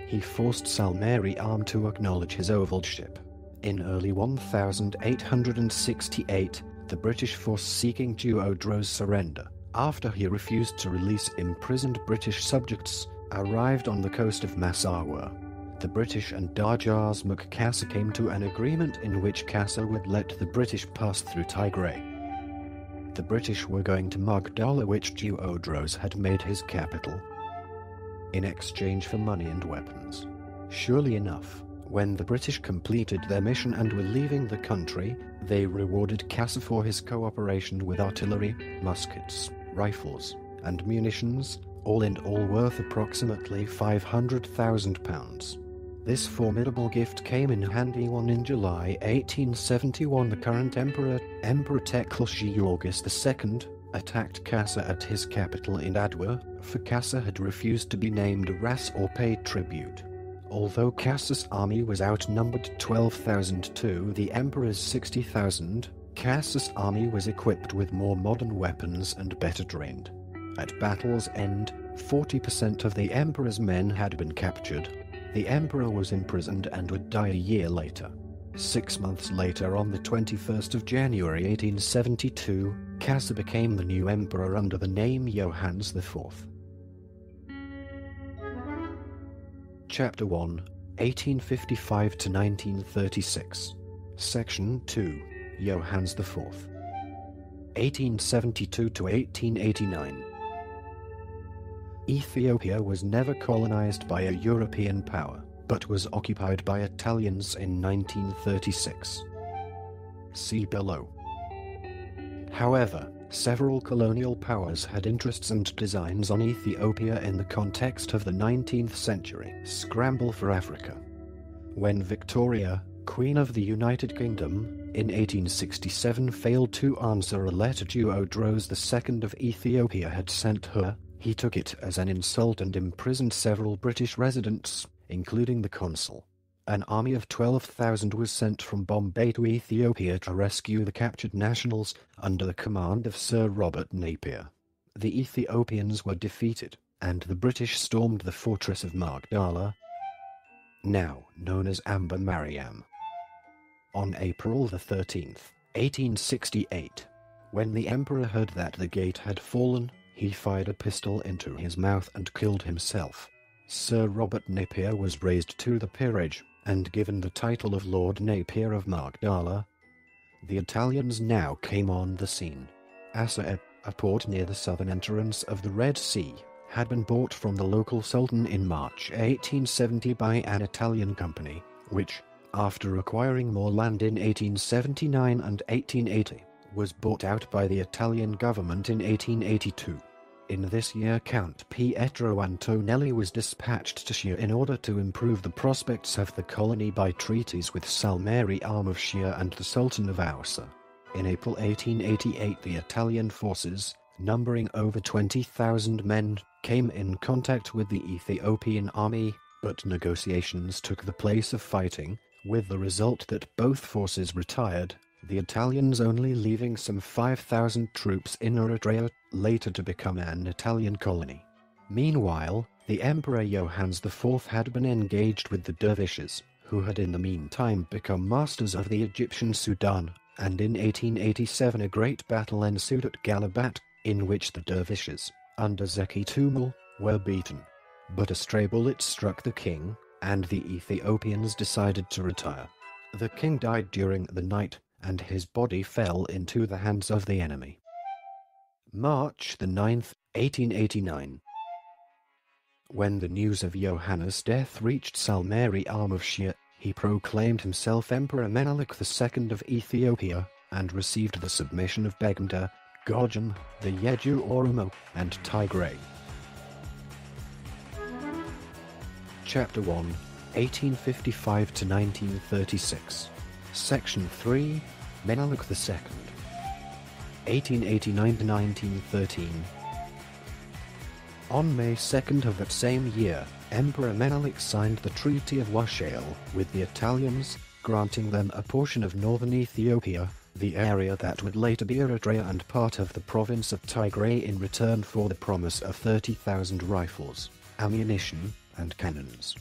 He forced Salmeri-am to acknowledge his overlordship. In early 1868, the British force seeking Duodro's surrender, after he refused to release imprisoned British subjects, arrived on the coast of Massawa. The British and Dajas Mukasa came to an agreement in which Kassa would let the British pass through Tigray. The British were going to Magdala, which Duodros had made his capital, in exchange for money and weapons. Surely enough, when the British completed their mission and were leaving the country, they rewarded Kassa for his cooperation with artillery, muskets, rifles, and munitions, all in all worth approximately £500,000. This formidable gift came in handy when in July 1871 the current Emperor Teklshi August II, attacked Kassa at his capital in Adwa, for Kassa had refused to be named a ras or pay tribute. Although Kassa's army was outnumbered 12,000 to the Emperor's 60,000, Kassa's army was equipped with more modern weapons and better trained. At battle's end, 40% of the Emperor's men had been captured. The Emperor was imprisoned and would die a year later. 6 months later, on the 21st of January 1872, Kassa became the new emperor under the name Johannes IV. Chapter 1, 1855 to 1936. Section 2, Johannes IV. 1872 to 1889. Ethiopia was never colonized by a European power, but was occupied by Italians in 1936. See below. However, several colonial powers had interests and designs on Ethiopia in the context of the 19th century scramble for Africa. When Victoria, Queen of the United Kingdom, in 1867 failed to answer a letter Duodros II of Ethiopia had sent her, he took it as an insult and imprisoned several British residents, including the consul. An army of 12,000 was sent from Bombay to Ethiopia to rescue the captured nationals under the command of Sir Robert Napier. The Ethiopians were defeated, and the British stormed the fortress of Magdala, now known as Amba Mariam. On April 13, 1868, when the emperor heard that the gate had fallen, he fired a pistol into his mouth and killed himself. Sir Robert Napier was raised to the peerage and given the title of Lord Napier of Magdala. The Italians now came on the scene. Assa, a port near the southern entrance of the Red Sea, had been bought from the local sultan in March 1870 by an Italian company, which, after acquiring more land in 1879 and 1880, was bought out by the Italian government in 1882. In this year Count Pietro Antonelli was dispatched to Shire in order to improve the prospects of the colony by treaties with Salmeri-am of Shire and the Sultan of Ausa. In April 1888 the Italian forces, numbering over 20,000 men, came in contact with the Ethiopian army, but negotiations took the place of fighting, with the result that both forces retired, the Italians only leaving some 5,000 troops in Eritrea, later to become an Italian colony. Meanwhile, the Emperor Johannes IV had been engaged with the dervishes, who had in the meantime become masters of the Egyptian Sudan, and in 1887 a great battle ensued at Galabat, in which the dervishes, under Zeki Tumul, were beaten. But a stray bullet struck the king, and the Ethiopians decided to retire. The king died during the night, and his body fell into the hands of the enemy. March 9, 1889. When the news of Johannes' death reached Salmeri-am of Shire, he proclaimed himself Emperor Menelik II of Ethiopia, and received the submission of Begumda, Gojam, the Yeju Oromo, and Tigray. Chapter 1, 1855 to 1936. Section 3, Menelik II, 1889 to 1913. On May 2nd of that same year, Emperor Menelik signed the Treaty of Washail with the Italians, granting them a portion of northern Ethiopia, the area that would later be Eritrea, and part of the province of Tigray in return for the promise of 30,000 rifles, ammunition, and cannons.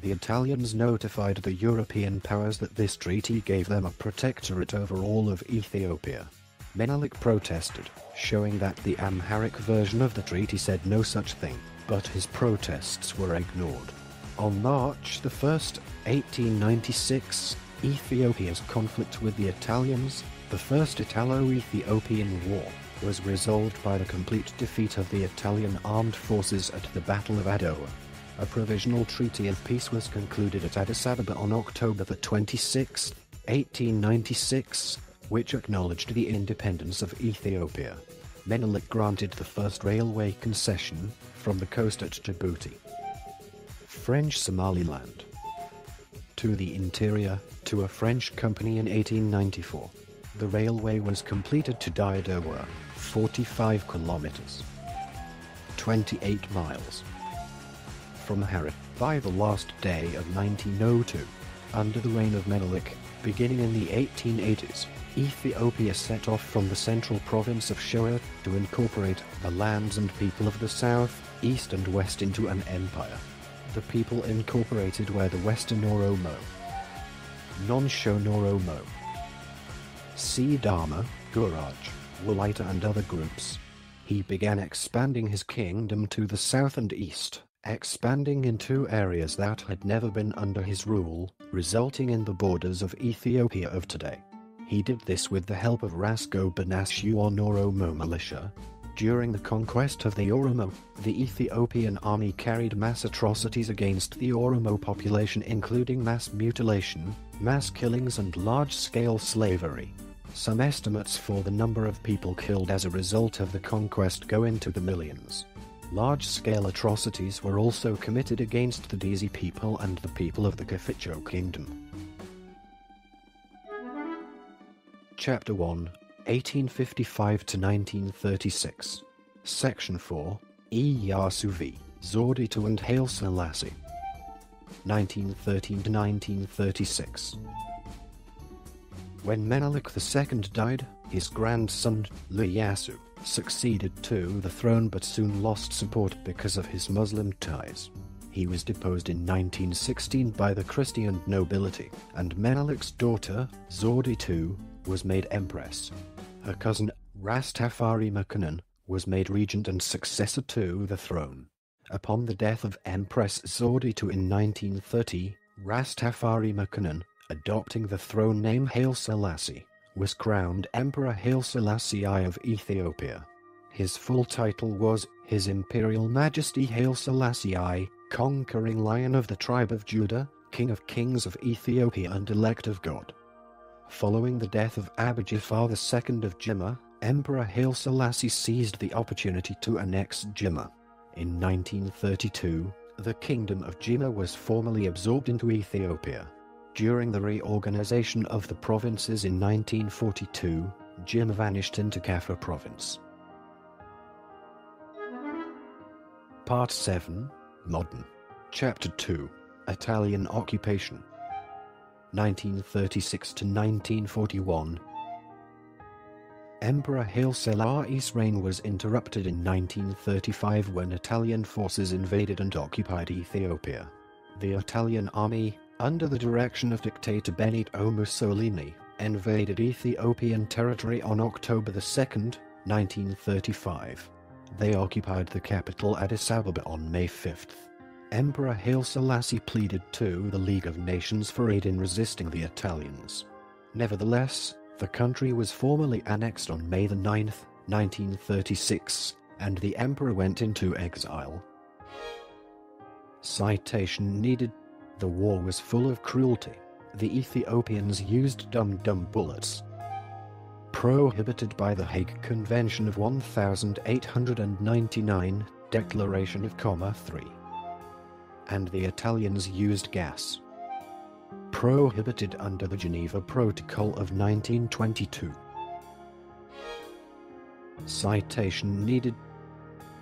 The Italians notified the European powers that this treaty gave them a protectorate over all of Ethiopia. Menelik protested, showing that the Amharic version of the treaty said no such thing, but his protests were ignored. On March 1, 1896, Ethiopia's conflict with the Italians, the First Italo-Ethiopian War, was resolved by the complete defeat of the Italian armed forces at the Battle of Adowa. A provisional treaty of peace was concluded at Addis Ababa on October 26, 1896, which acknowledged the independence of Ethiopia. Menelik granted the first railway concession from the coast at Djibouti, French Somaliland, to the interior, to a French company in 1894. The railway was completed to Daidowa, 45 kilometers, 28 miles, from Harare, by the last day of 1902. Under the reign of Menelik, beginning in the 1880s, Ethiopia set off from the central province of Shoa to incorporate the lands and people of the south, east and west into an empire. The people incorporated were the Western Oromo, non-Shona Oromo, Sidama, Guraj, Walaita and other groups. He began expanding his kingdom to the south and east, expanding into areas that had never been under his rule, resulting in the borders of Ethiopia of today. He did this with the help of Rasko Banashuan Oromo militia. During the conquest of the Oromo, the Ethiopian army carried mass atrocities against the Oromo population, including mass mutilation, mass killings and large-scale slavery. Some estimates for the number of people killed as a result of the conquest go into the millions. Large-scale atrocities were also committed against the Desi people and the people of the Dmt Kingdom. Chapter 1, 1855 to 1936. Section 4, Iyasu v. Zewditu and Haile Selassie, 1913 to 1936. When Menelik II died, his grandson, Iyasu, succeeded to the throne but soon lost support because of his Muslim ties. He was deposed in 1916 by the Christian nobility, and Menelik's daughter, Zewditu, was made empress. Her cousin, Rastafari Makonnen, was made regent and successor to the throne. Upon the death of Empress Zewditu in 1930, Rastafari Makonnen, adopting the throne name Haile Selassie, was crowned Emperor Haile Selassie I of Ethiopia. His full title was His Imperial Majesty Haile Selassie I, Conquering Lion of the Tribe of Judah, King of Kings of Ethiopia and Elect of God. Following the death of Abijafar II of Jimma, Emperor Haile Selassie seized the opportunity to annex Jimma. In 1932, the Kingdom of Jimma was formally absorbed into Ethiopia. During the reorganization of the provinces in 1942, Jimma vanished into Kaffa province. Part 7, Modern. Chapter 2, Italian occupation, 1936 to 1941. Emperor Haile Selassie's reign was interrupted in 1935 when Italian forces invaded and occupied Ethiopia. The Italian army, under the direction of dictator Benito Mussolini, invaded Ethiopian territory on October 2, 1935. They occupied the capital Addis Ababa on May 5. Emperor Haile Selassie pleaded to the League of Nations for aid in resisting the Italians. Nevertheless, the country was formally annexed on May 9, 1936, and the emperor went into exile. Citation needed. The war was full of cruelty. The Ethiopians used dum-dum bullets, prohibited by the Hague Convention of 1899, Declaration of 3. And the Italians used gas, prohibited under the Geneva Protocol of 1922. Citation needed.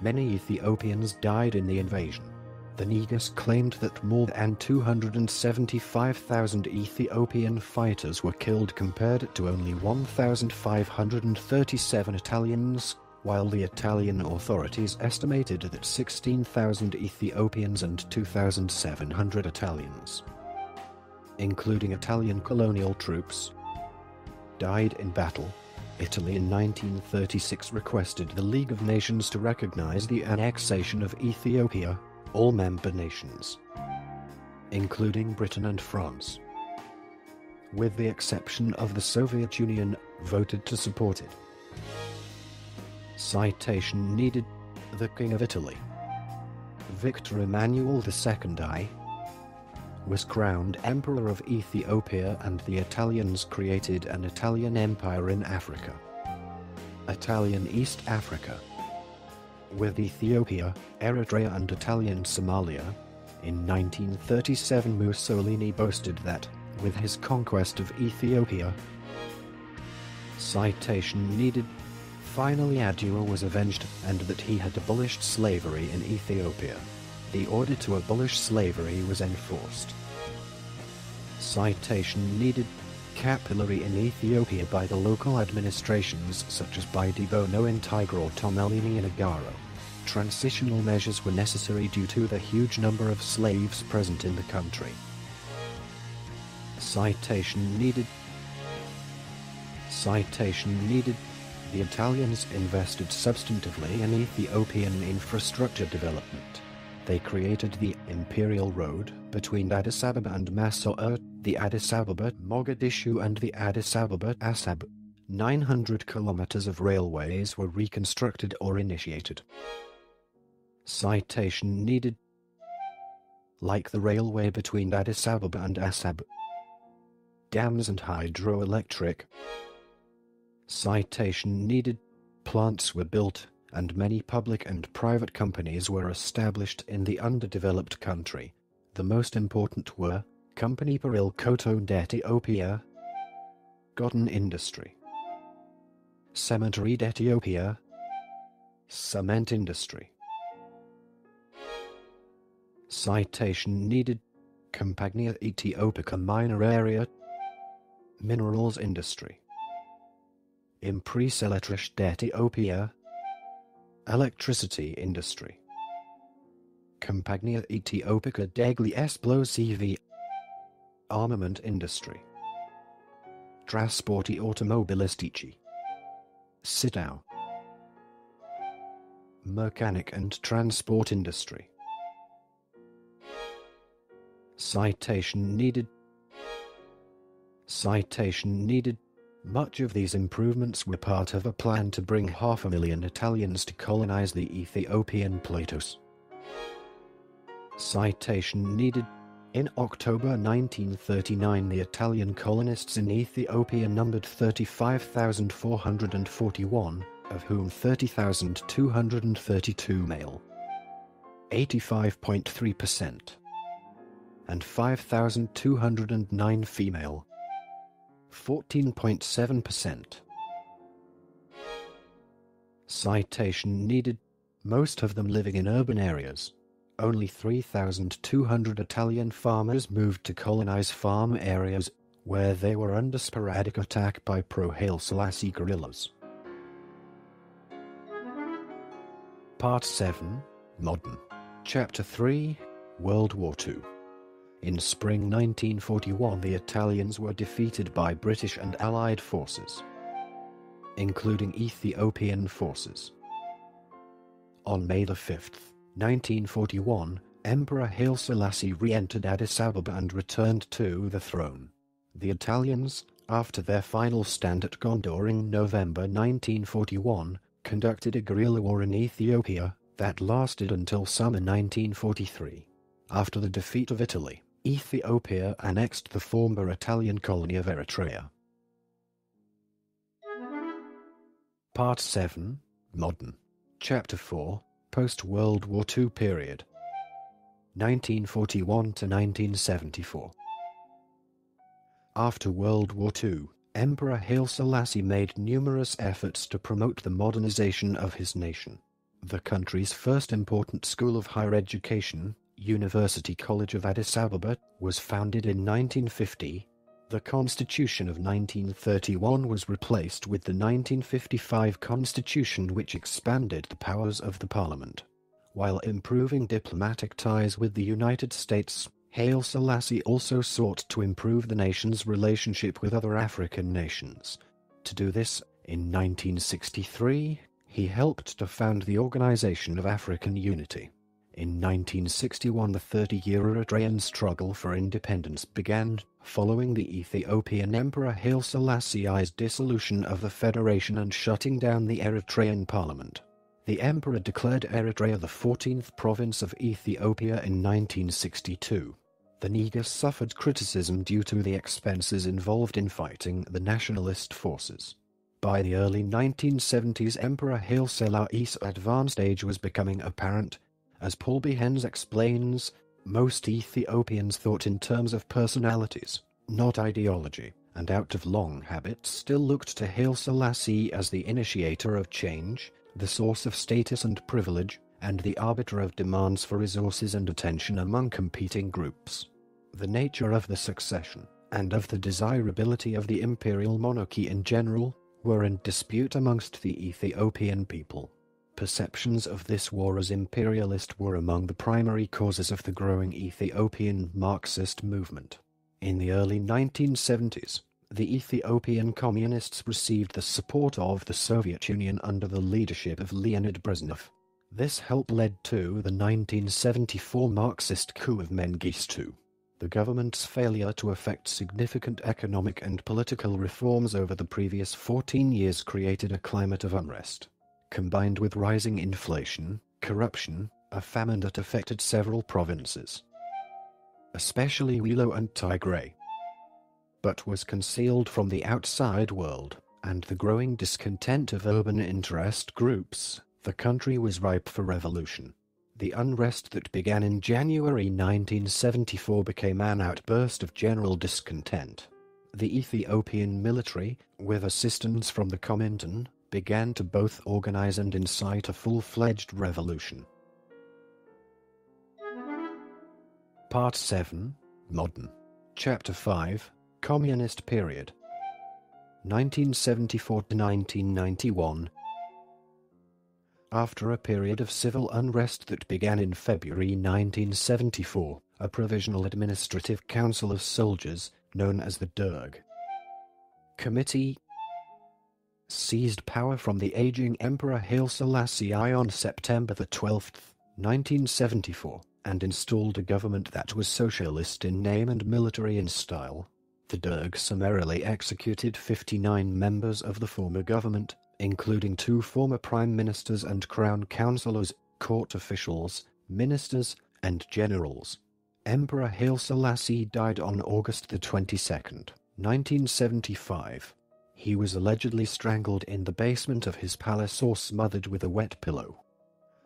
Many Ethiopians died in the invasion. The Negus claimed that more than 275,000 Ethiopian fighters were killed compared to only 1,537 Italians, while the Italian authorities estimated that 16,000 Ethiopians and 2,700 Italians, including Italian colonial troops, died in battle. Italy in 1936 requested the League of Nations to recognize the annexation of Ethiopia. All member nations, including Britain and France, with the exception of the Soviet Union, voted to support it. Citation needed. The King of Italy, Victor Emmanuel II, was crowned Emperor of Ethiopia, and the Italians created an Italian Empire in Africa, Italian East Africa, with Ethiopia, Eritrea and Italian Somalia. In 1937 Mussolini boasted that, with his conquest of Ethiopia, citation needed, finally Adua was avenged, and that he had abolished slavery in Ethiopia. The order to abolish slavery was enforced. Citation needed. Capillary in Ethiopia by the local administrations such as by Debono Integral Tomelini and Agaro. Transitional measures were necessary due to the huge number of slaves present in the country. Citation needed. Citation needed. The Italians invested substantively in Ethiopian infrastructure development. They created the Imperial Road between Addis Ababa and Massawa, the Addis Ababa-Mogadishu and the Addis Ababa-Assab. 900 kilometers of railways were reconstructed or initiated. Citation needed. Like the railway between Addis Ababa and Assab, dams and hydroelectric. Citation needed. Plants were built, and many public and private companies were established in the underdeveloped country. The most important were Company Peril Cotton d'Ethiopia, cotton industry, Cemetery d'Ethiopia, cement industry. Citation needed. Compagnia Etiopica minor area, minerals industry, Impresa Electric d'Ethiopia, electricity industry, Compagnia Etiopica degli Esplosivi, armament industry, Trasporti automobilistici, Sitao, mechanic and transport industry. Citation needed. Citation needed. Much of these improvements were part of a plan to bring 500,000 Italians to colonize the Ethiopian plateaus. Citation needed. In October 1939 the Italian colonists in Ethiopia numbered 35,441, of whom 30,232 male, 85.3%, and 5,209 female, 14.7%. Citation needed. Most of them living in urban areas. Only 3,200 Italian farmers moved to colonize farm areas, where they were under sporadic attack by pro-Haile Selassie guerrillas. Part 7, Modern. Chapter 3, World War II. In spring 1941 the Italians were defeated by British and Allied forces, including Ethiopian forces. On May 5, 1941, Emperor Haile Selassie re-entered Addis Ababa and returned to the throne. The Italians, after their final stand at Gondorine in November 1941, conducted a guerrilla war in Ethiopia that lasted until summer 1943. After the defeat of Italy, Ethiopia annexed the former Italian colony of Eritrea. Part 7, Modern. Chapter 4, Post-World War II period, 1941 to 1974. After World War II, Emperor Haile Selassie made numerous efforts to promote the modernization of his nation. The country's first important school of higher education, University College of Addis Ababa, was founded in 1950, The Constitution of 1931 was replaced with the 1955 Constitution, which expanded the powers of the Parliament. While improving diplomatic ties with the United States, Haile Selassie also sought to improve the nation's relationship with other African nations. To do this, in 1963, he helped to found the Organization of African Unity. In 1961, the 30-year Eritrean struggle for independence began, following the Ethiopian Emperor Haile Selassie's dissolution of the federation and shutting down the Eritrean parliament. The emperor declared Eritrea the 14th province of Ethiopia in 1962. The Negus suffered criticism due to the expenses involved in fighting the nationalist forces. By the early 1970s, Emperor Haile Selassie's advanced age was becoming apparent. As Paul Behens explains, most Ethiopians thought in terms of personalities, not ideology, and out of long habit still looked to Haile Selassie as the initiator of change, the source of status and privilege, and the arbiter of demands for resources and attention among competing groups. The nature of the succession, and of the desirability of the imperial monarchy in general, were in dispute amongst the Ethiopian people. Perceptions of this war as imperialist were among the primary causes of the growing Ethiopian Marxist movement. In the early 1970s, the Ethiopian communists received the support of the Soviet Union under the leadership of Leonid Brezhnev. This help led to the 1974 Marxist coup of Mengistu. The government's failure to effect significant economic and political reforms over the previous 14 years created a climate of unrest. Combined with rising inflation, corruption, a famine that affected several provinces, especially Wilo and Tigray, but was concealed from the outside world, and the growing discontent of urban interest groups, the country was ripe for revolution. The unrest that began in January 1974 became an outburst of general discontent. The Ethiopian military, with assistance from the Comintern, began to both organize and incite a full-fledged revolution. Part 7, Modern. Chapter 5, Communist Period. 1974 to 1991. After a period of civil unrest that began in February 1974, a provisional administrative council of soldiers, known as the Derg Committee, seized power from the aging Emperor Haile Selassie on September 12, 1974, and installed a government that was socialist in name and military in style. The Derg summarily executed 59 members of the former government, including 2 former prime ministers and crown councillors, court officials, ministers, and generals. Emperor Haile Selassie died on August 22, 1975. He was allegedly strangled in the basement of his palace or smothered with a wet pillow.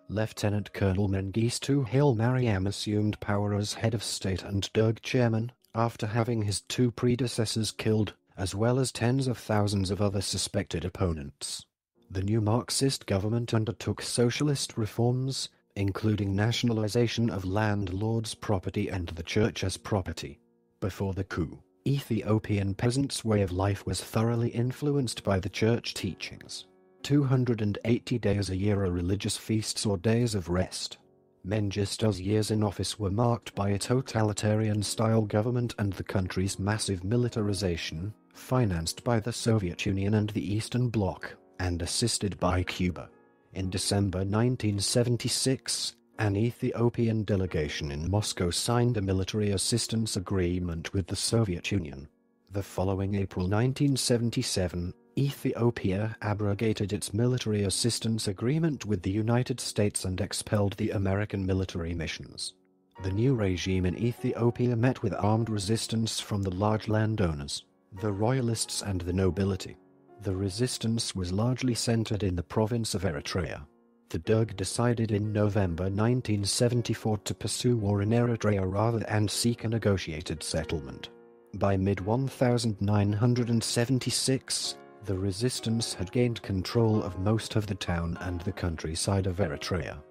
Lieutenant Colonel Mengistu Haile Mariam assumed power as head of state and Derg chairman, after having his 2 predecessors killed, as well as tens of thousands of other suspected opponents. The new Marxist government undertook socialist reforms, including nationalization of landlords' property and the church as property. Before the coup, Ethiopian peasants' way of life was thoroughly influenced by the church teachings. 280 days a year are religious feasts or days of rest. Mengistu's years in office were marked by a totalitarian-style government and the country's massive militarization, financed by the Soviet Union and the Eastern Bloc, and assisted by Cuba. In December 1976, an Ethiopian delegation in Moscow signed a military assistance agreement with the Soviet Union. The following April 1977, Ethiopia abrogated its military assistance agreement with the United States and expelled the American military missions. The new regime in Ethiopia met with armed resistance from the large landowners, the royalists and the nobility. The resistance was largely centered in the province of Eritrea. The Derg decided in November 1974 to pursue war in Eritrea rather than seek a negotiated settlement. By mid-1976, the resistance had gained control of most of the town and the countryside of Eritrea.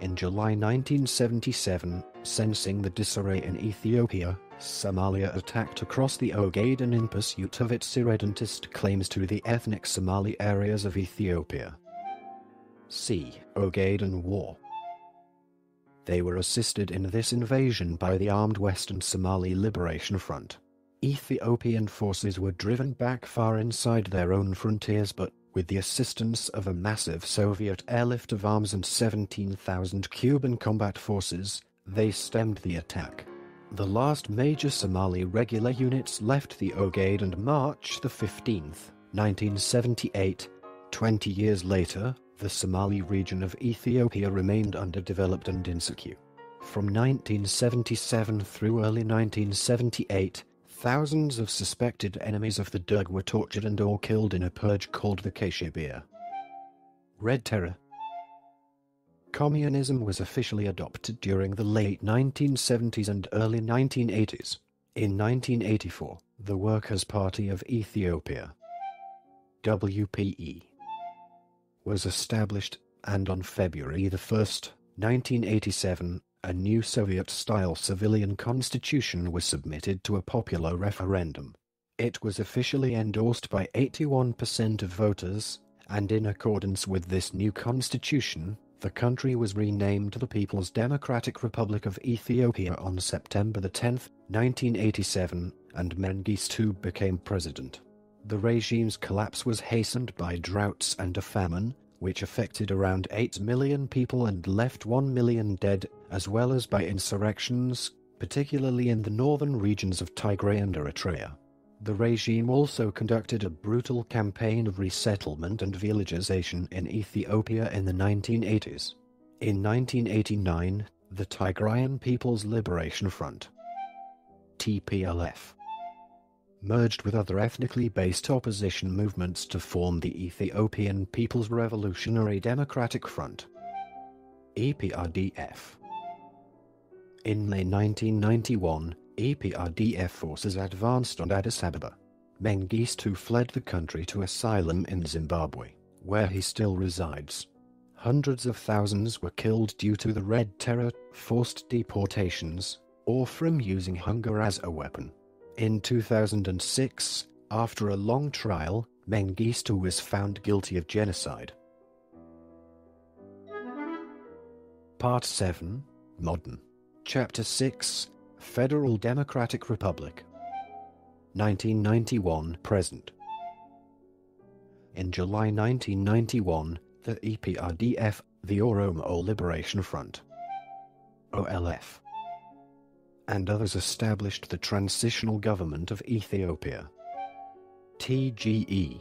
In July 1977, sensing the disarray in Ethiopia, Somalia attacked across the Ogaden in pursuit of its irredentist claims to the ethnic Somali areas of Ethiopia. C. Ogaden War. They were assisted in this invasion by the armed Western Somali Liberation Front. Ethiopian forces were driven back far inside their own frontiers, but with the assistance of a massive Soviet airlift of arms and 17,000 Cuban combat forces, they stemmed the attack. The last major Somali regular units left the Ogaden on March 15, 1978. 20 years later, the Somali region of Ethiopia remained underdeveloped and insecure. From 1977 through early 1978, thousands of suspected enemies of the Derg were tortured and or killed in a purge called the Kashmir Red Terror. Communism was officially adopted during the late 1970s and early 1980s. In 1984, the Workers' Party of Ethiopia, WPE, was established, and on February 1, 1987, a new Soviet-style civilian constitution was submitted to a popular referendum. It was officially endorsed by 81% of voters, and in accordance with this new constitution, the country was renamed the People's Democratic Republic of Ethiopia on September 10, 1987, and Mengistu became president. The regime's collapse was hastened by droughts and a famine, which affected around 8 million people and left 1 million dead, as well as by insurrections, particularly in the northern regions of Tigray and Eritrea. The regime also conducted a brutal campaign of resettlement and villagization in Ethiopia in the 1980s. In 1989, the Tigrayan People's Liberation Front, TPLF, merged with other ethnically based opposition movements to form the Ethiopian People's Revolutionary Democratic Front, EPRDF. In May 1991, EPRDF forces advanced on Addis Ababa. Mengistu fled the country to asylum in Zimbabwe, where he still resides. Hundreds of thousands were killed due to the Red Terror, forced deportations, or from using hunger as a weapon. In 2006, after a long trial, Mengistu was found guilty of genocide. Part 7, Modern. Chapter 6, Federal Democratic Republic. 1991-present. In July 1991, the EPRDF, the Oromo Liberation Front, OLF, and others established the Transitional Government of Ethiopia, TGE,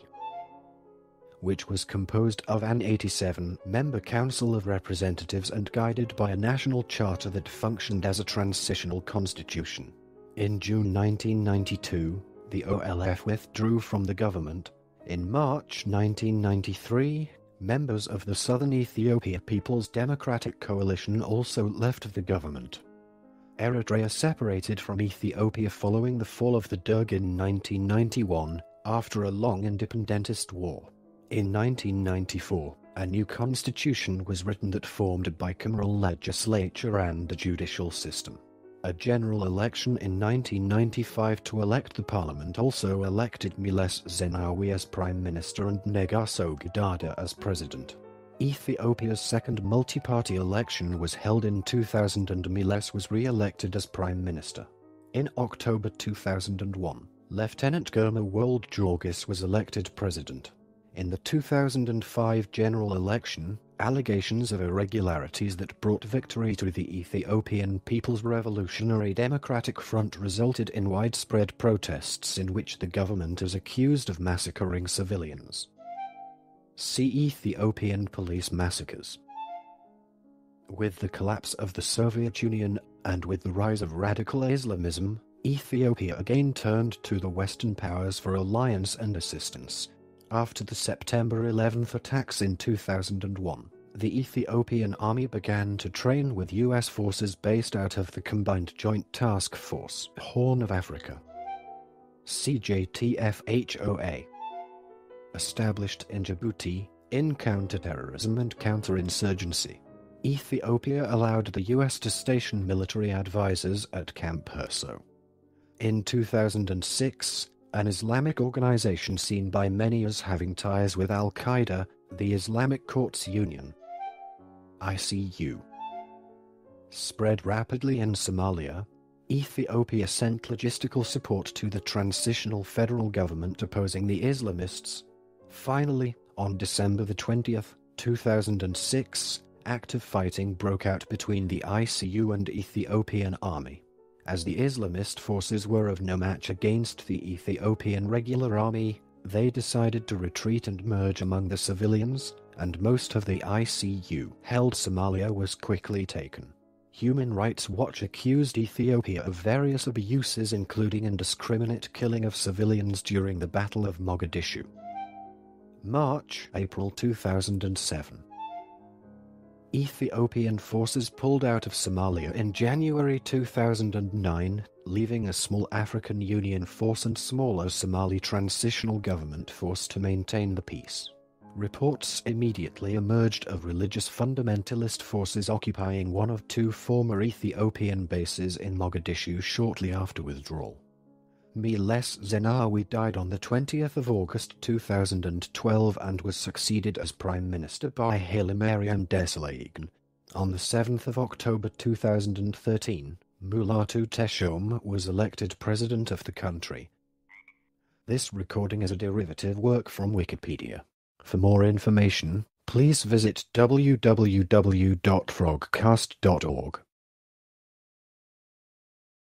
which was composed of an 87-member Council of Representatives and guided by a national charter that functioned as a transitional constitution. In June 1992, the OLF withdrew from the government. In March 1993, members of the Southern Ethiopia People's Democratic Coalition also left the government. Eritrea separated from Ethiopia following the fall of the Derg in 1991, after a long independentist war. In 1994, a new constitution was written that formed a bicameral legislature and a judicial system. A general election in 1995 to elect the parliament also elected Meles Zenawi as prime minister and Negaso Gidada as president. Ethiopia's second multi-party election was held in 2000 and Meles was re-elected as prime minister. In October 2001, Lieutenant Girma Wold-Jorgis was elected president. In the 2005 general election, allegations of irregularities that brought victory to the Ethiopian People's Revolutionary Democratic Front resulted in widespread protests in which the government is accused of massacring civilians. See Ethiopian police massacres. With the collapse of the Soviet Union and with the rise of radical Islamism, Ethiopia again turned to the Western powers for alliance and assistance. After the September 11th attacks in 2001, the Ethiopian army began to train with U.S. forces based out of the Combined Joint Task Force, Horn of Africa, CJTF-HOA, established in Djibouti, in counterterrorism and counterinsurgency. Ethiopia allowed the US to station military advisors at Camp Herso. In 2006, an Islamic organization seen by many as having ties with Al-Qaeda, the Islamic Courts Union, ICU, spread rapidly in Somalia. Ethiopia sent logistical support to the transitional federal government opposing the Islamists. Finally, on December 20th, 2006, active fighting broke out between the ICU and Ethiopian army. As the Islamist forces were of no match against the Ethiopian regular army, they decided to retreat and merge among the civilians, and most of the ICU-held Somalia was quickly taken. Human Rights Watch accused Ethiopia of various abuses including indiscriminate killing of civilians during the Battle of Mogadishu. March-April 2007. Ethiopian forces pulled out of Somalia in January 2009, leaving a small African Union force and smaller Somali transitional government force to maintain the peace. Reports immediately emerged of religious fundamentalist forces occupying one of two former Ethiopian bases in Mogadishu shortly after withdrawal. Meles Zenawi died on the 20th of August 2012 and was succeeded as Prime Minister by Hailemariam Desalegn. On the 7th of October 2013, Mulatu Teshome was elected President of the country. This recording is a derivative work from Wikipedia. For more information, please visit www.frogcast.org.